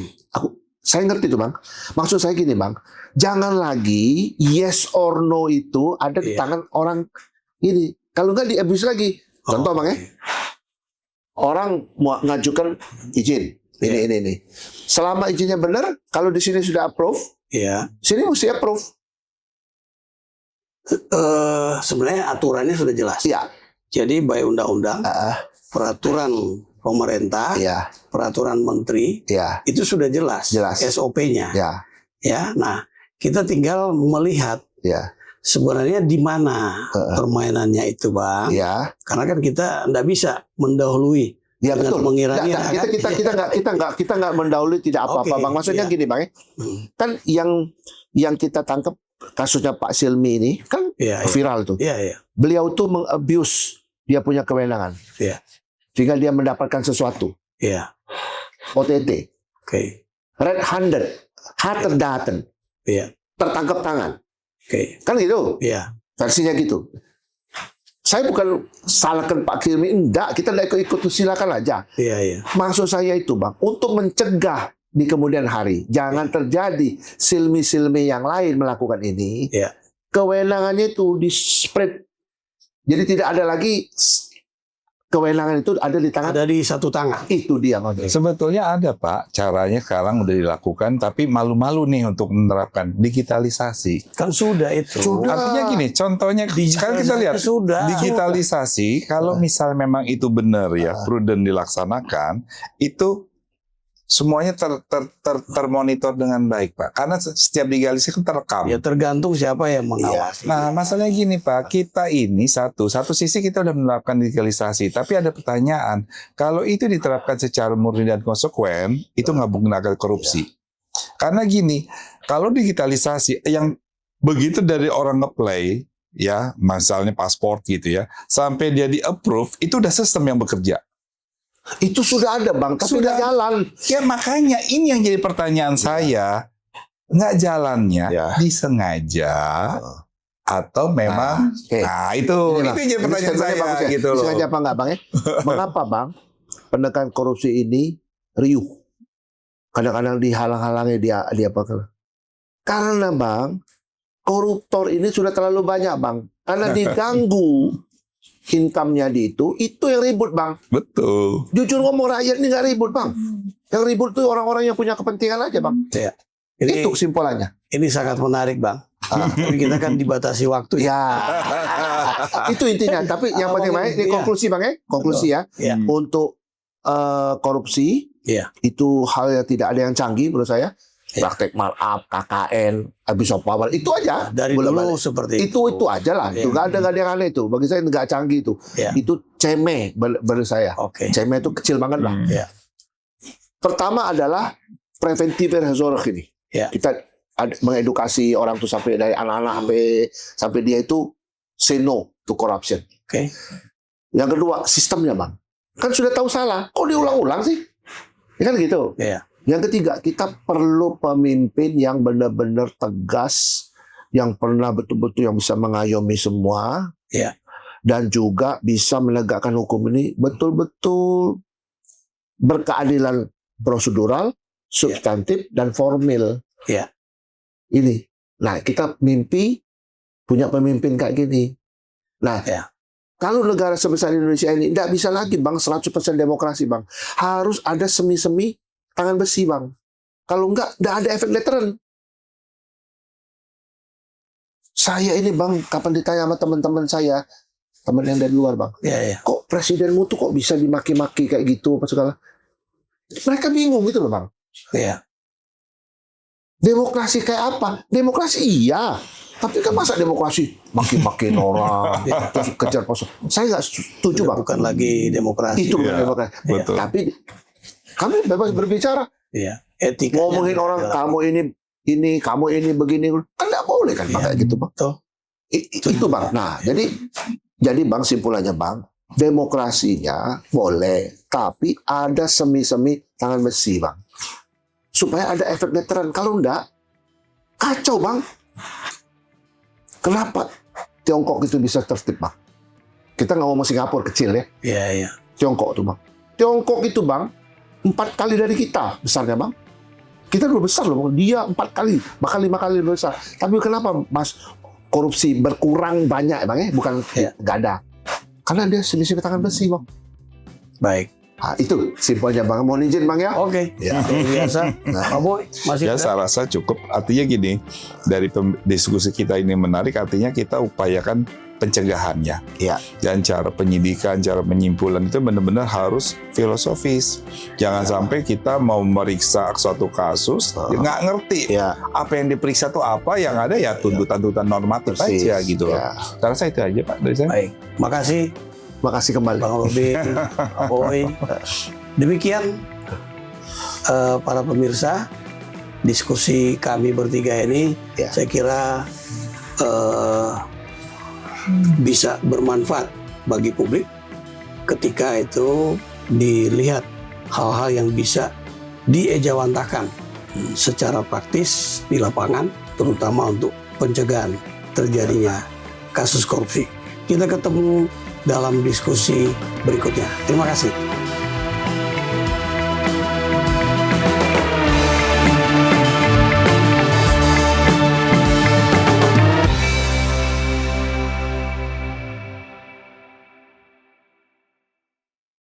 saya ngerti tuh bang. Maksud saya gini bang, jangan lagi yes or no itu ada di tangan orang ini. Kalau nggak di abuse lagi. Contoh bang ya, orang mau ngajukan izin. Ini. Selama izinnya benar, kalau di sini sudah approve, Ya. sini mesti approve. Sebenarnya aturannya sudah jelas. Iya. Jadi by undang-undang, peraturan pemerintah, Iya. peraturan menteri, Iya. itu sudah jelas. Jelas. SOP-nya. Ya. Ya. Nah, kita tinggal melihat Ya. sebenarnya di mana permainannya itu, Bang. Ya. Karena kan kita nggak bisa mendahului. Ya dengan betul. mengira-ngira, Nggak, kan? kita nggak mendahului tidak apa-apa Oke, bang. Maksudnya iya. gini bang, kan yang kita tangkap kasusnya Pak Silmi ini kan Iya, iya. viral tuh. Iya, iya. Beliau tuh mengabuse dia punya kewenangan, Iya. sehingga dia mendapatkan sesuatu. Iya. OTT, Oke. red handed, daten, Iya. tertangkap tangan, Oke. kan gitu Iya. versinya gitu. Saya bukan salahkan Pak Silmi, enggak, kita enggak ikut silakan aja. Iya, iya. Maksud saya itu bang, untuk mencegah di kemudian hari jangan terjadi silmi-silmi yang lain melakukan ini, Iya. kewenangannya itu di spread, jadi tidak ada lagi kewenangan itu ada di tangan Ada di satu tangan. itu dia bang. Sebetulnya ada Pak, caranya sekarang udah dilakukan, tapi malu-malu nih untuk menerapkan digitalisasi. Kan sudah itu. Sudah. Artinya gini, contohnya sekarang kita lihat Sudah. digitalisasi, kalau misalnya memang itu benar ya, prudent dilaksanakan, itu semuanya termonitor dengan baik Pak. Karena setiap digitalisasi kan terekam. Ya tergantung siapa yang mengawasi. Nah, masalahnya gini Pak, kita ini satu sisi kita udah menerapkan digitalisasi, tapi ada pertanyaan, kalau itu diterapkan secara murni dan konsekuen, itu nggak menggunakan korupsi. Karena gini, kalau digitalisasi yang begitu dari orang ngeplay, ya, misalnya paspor gitu ya, sampai dia di approve, itu udah sistem yang bekerja. Itu sudah ada bang, tapi Sudah. nggak jalan. Ya makanya ini yang jadi pertanyaan saya, nggak jalannya Ya. disengaja atau memang Oke. nah itu Ini, Bang. yang jadi Ini pertanyaan sebenarnya saya bagus ya. gitu loh. Sengaja apa enggak bang ya? Mengapa bang penegakan korupsi ini riuh? Kadang-kadang dihalang-halangi dia apa? Karena bang koruptor ini sudah terlalu banyak bang. Karena diganggu income-nya di itu yang ribut bang. Betul. Jujur ngomong rakyat ini nggak ribut bang. Yang ribut tuh orang-orang yang punya kepentingan aja bang. Ya. Ini, Itu kesimpulannya. ini sangat menarik, Bang. Tapi kita kan dibatasi waktu. Ya, itu intinya. Tapi yang penting bang, ini Iya. konklusi bang ya, konklusi ya. Iya. Untuk korupsi Iya. itu hal yang tidak ada yang canggih menurut saya. Iya. Praktek markup, KKN, abuse of power itu aja. Dari Boleh dulu balik. seperti Itu aja lah. Iya. Itu nggak ada yang aneh itu. Bagi saya nggak canggih itu. Iya. Itu cemeh menurut saya. Oke. Cemeh itu kecil banget lah. Iya. Pertama adalah preventif resorok ini. Iya. Kita mengedukasi orang tuh sampai dari anak-anak sampai dia itu say no to corruption. Oke. Yang kedua sistemnya bang. Kan sudah tahu salah. Kok diulang-ulang sih? Ya kan gitu. Iya. Yang ketiga, kita perlu pemimpin yang benar-benar tegas, yang pernah betul-betul yang bisa mengayomi semua, Iya. dan juga bisa menegakkan hukum ini betul-betul berkeadilan prosedural, substantif, dan formil. Iya. Ini. Nah, kita mimpi punya pemimpin kayak gini. Nah, Iya. kalau negara sebesar Indonesia ini tidak bisa lagi bang 100% demokrasi bang, harus ada semi-semi tangan besi bang. Kalau enggak ada efek deteran. Saya ini bang, kapan ditanya sama teman-teman saya, teman yang dari luar bang, Iya, iya. kok presidenmu tuh kok bisa dimaki-maki kayak gitu apa segala? Mereka bingung gitu loh bang. Ya. Demokrasi kayak apa? Demokrasi iya. Tapi kan masa demokrasi makin-makin orang, terus kejar pasal. Saya nggak setuju, Bang. Bukan lagi demokrasi. Itu bukan Iya, demokrasi. betul. Tapi kami bebas berbicara. Iya. Etika. Ngomongin orang, kamu ini, kamu ini begini. Kan nggak boleh kan, Iya. kayak gitu, Bang. Betul. Itu, Bang. Nah, jadi Bang, simpulannya, Bang, demokrasinya boleh, tapi ada semi-semi tangan besi, Bang. Supaya ada efek deteran. Kalau enggak, kacau, Bang. Kenapa Tiongkok itu bisa tertib, Bang? Kita nggak ngomong Singapura kecil ya. Iya, iya. Tiongkok tuh, Bang. Tiongkok itu, Bang, 4 kali dari kita besarnya, Bang. Kita lebih besar loh, Bang. Dia 4 kali, bahkan 5 kali lebih besar. Tapi kenapa, Mas, korupsi berkurang banyak, Bang? Bukan nggak ada. Karena dia semi-semi tangan besi, Bang. Baik. Nah, itu simpelnya, Bang. Mohon izin, Bang, ya. Oke. Ya. Biasa. Pak Boy masih Ya, saya rasa cukup. Artinya gini, dari diskusi kita ini menarik, artinya kita upayakan pencegahannya. Ya. Dan cara penyidikan, cara penyimpulan itu benar-benar harus filosofis. Jangan sampai kita mau meriksa suatu kasus, nggak ngerti Ya. apa yang diperiksa itu apa, yang ada ya tuntutan-tuntutan normatif Persis. aja gitu loh. Ya. Saya rasa itu aja, Pak, dari saya. baik. Makasih Makasih kembali. Bang Robin, Pak Boy. Demikian para pemirsa, diskusi kami bertiga ini Ya. saya kira bisa bermanfaat bagi publik ketika itu dilihat hal-hal yang bisa diejawantakan secara praktis di lapangan, terutama untuk pencegahan terjadinya kasus korupsi. Kita ketemu dalam diskusi berikutnya. Terima kasih.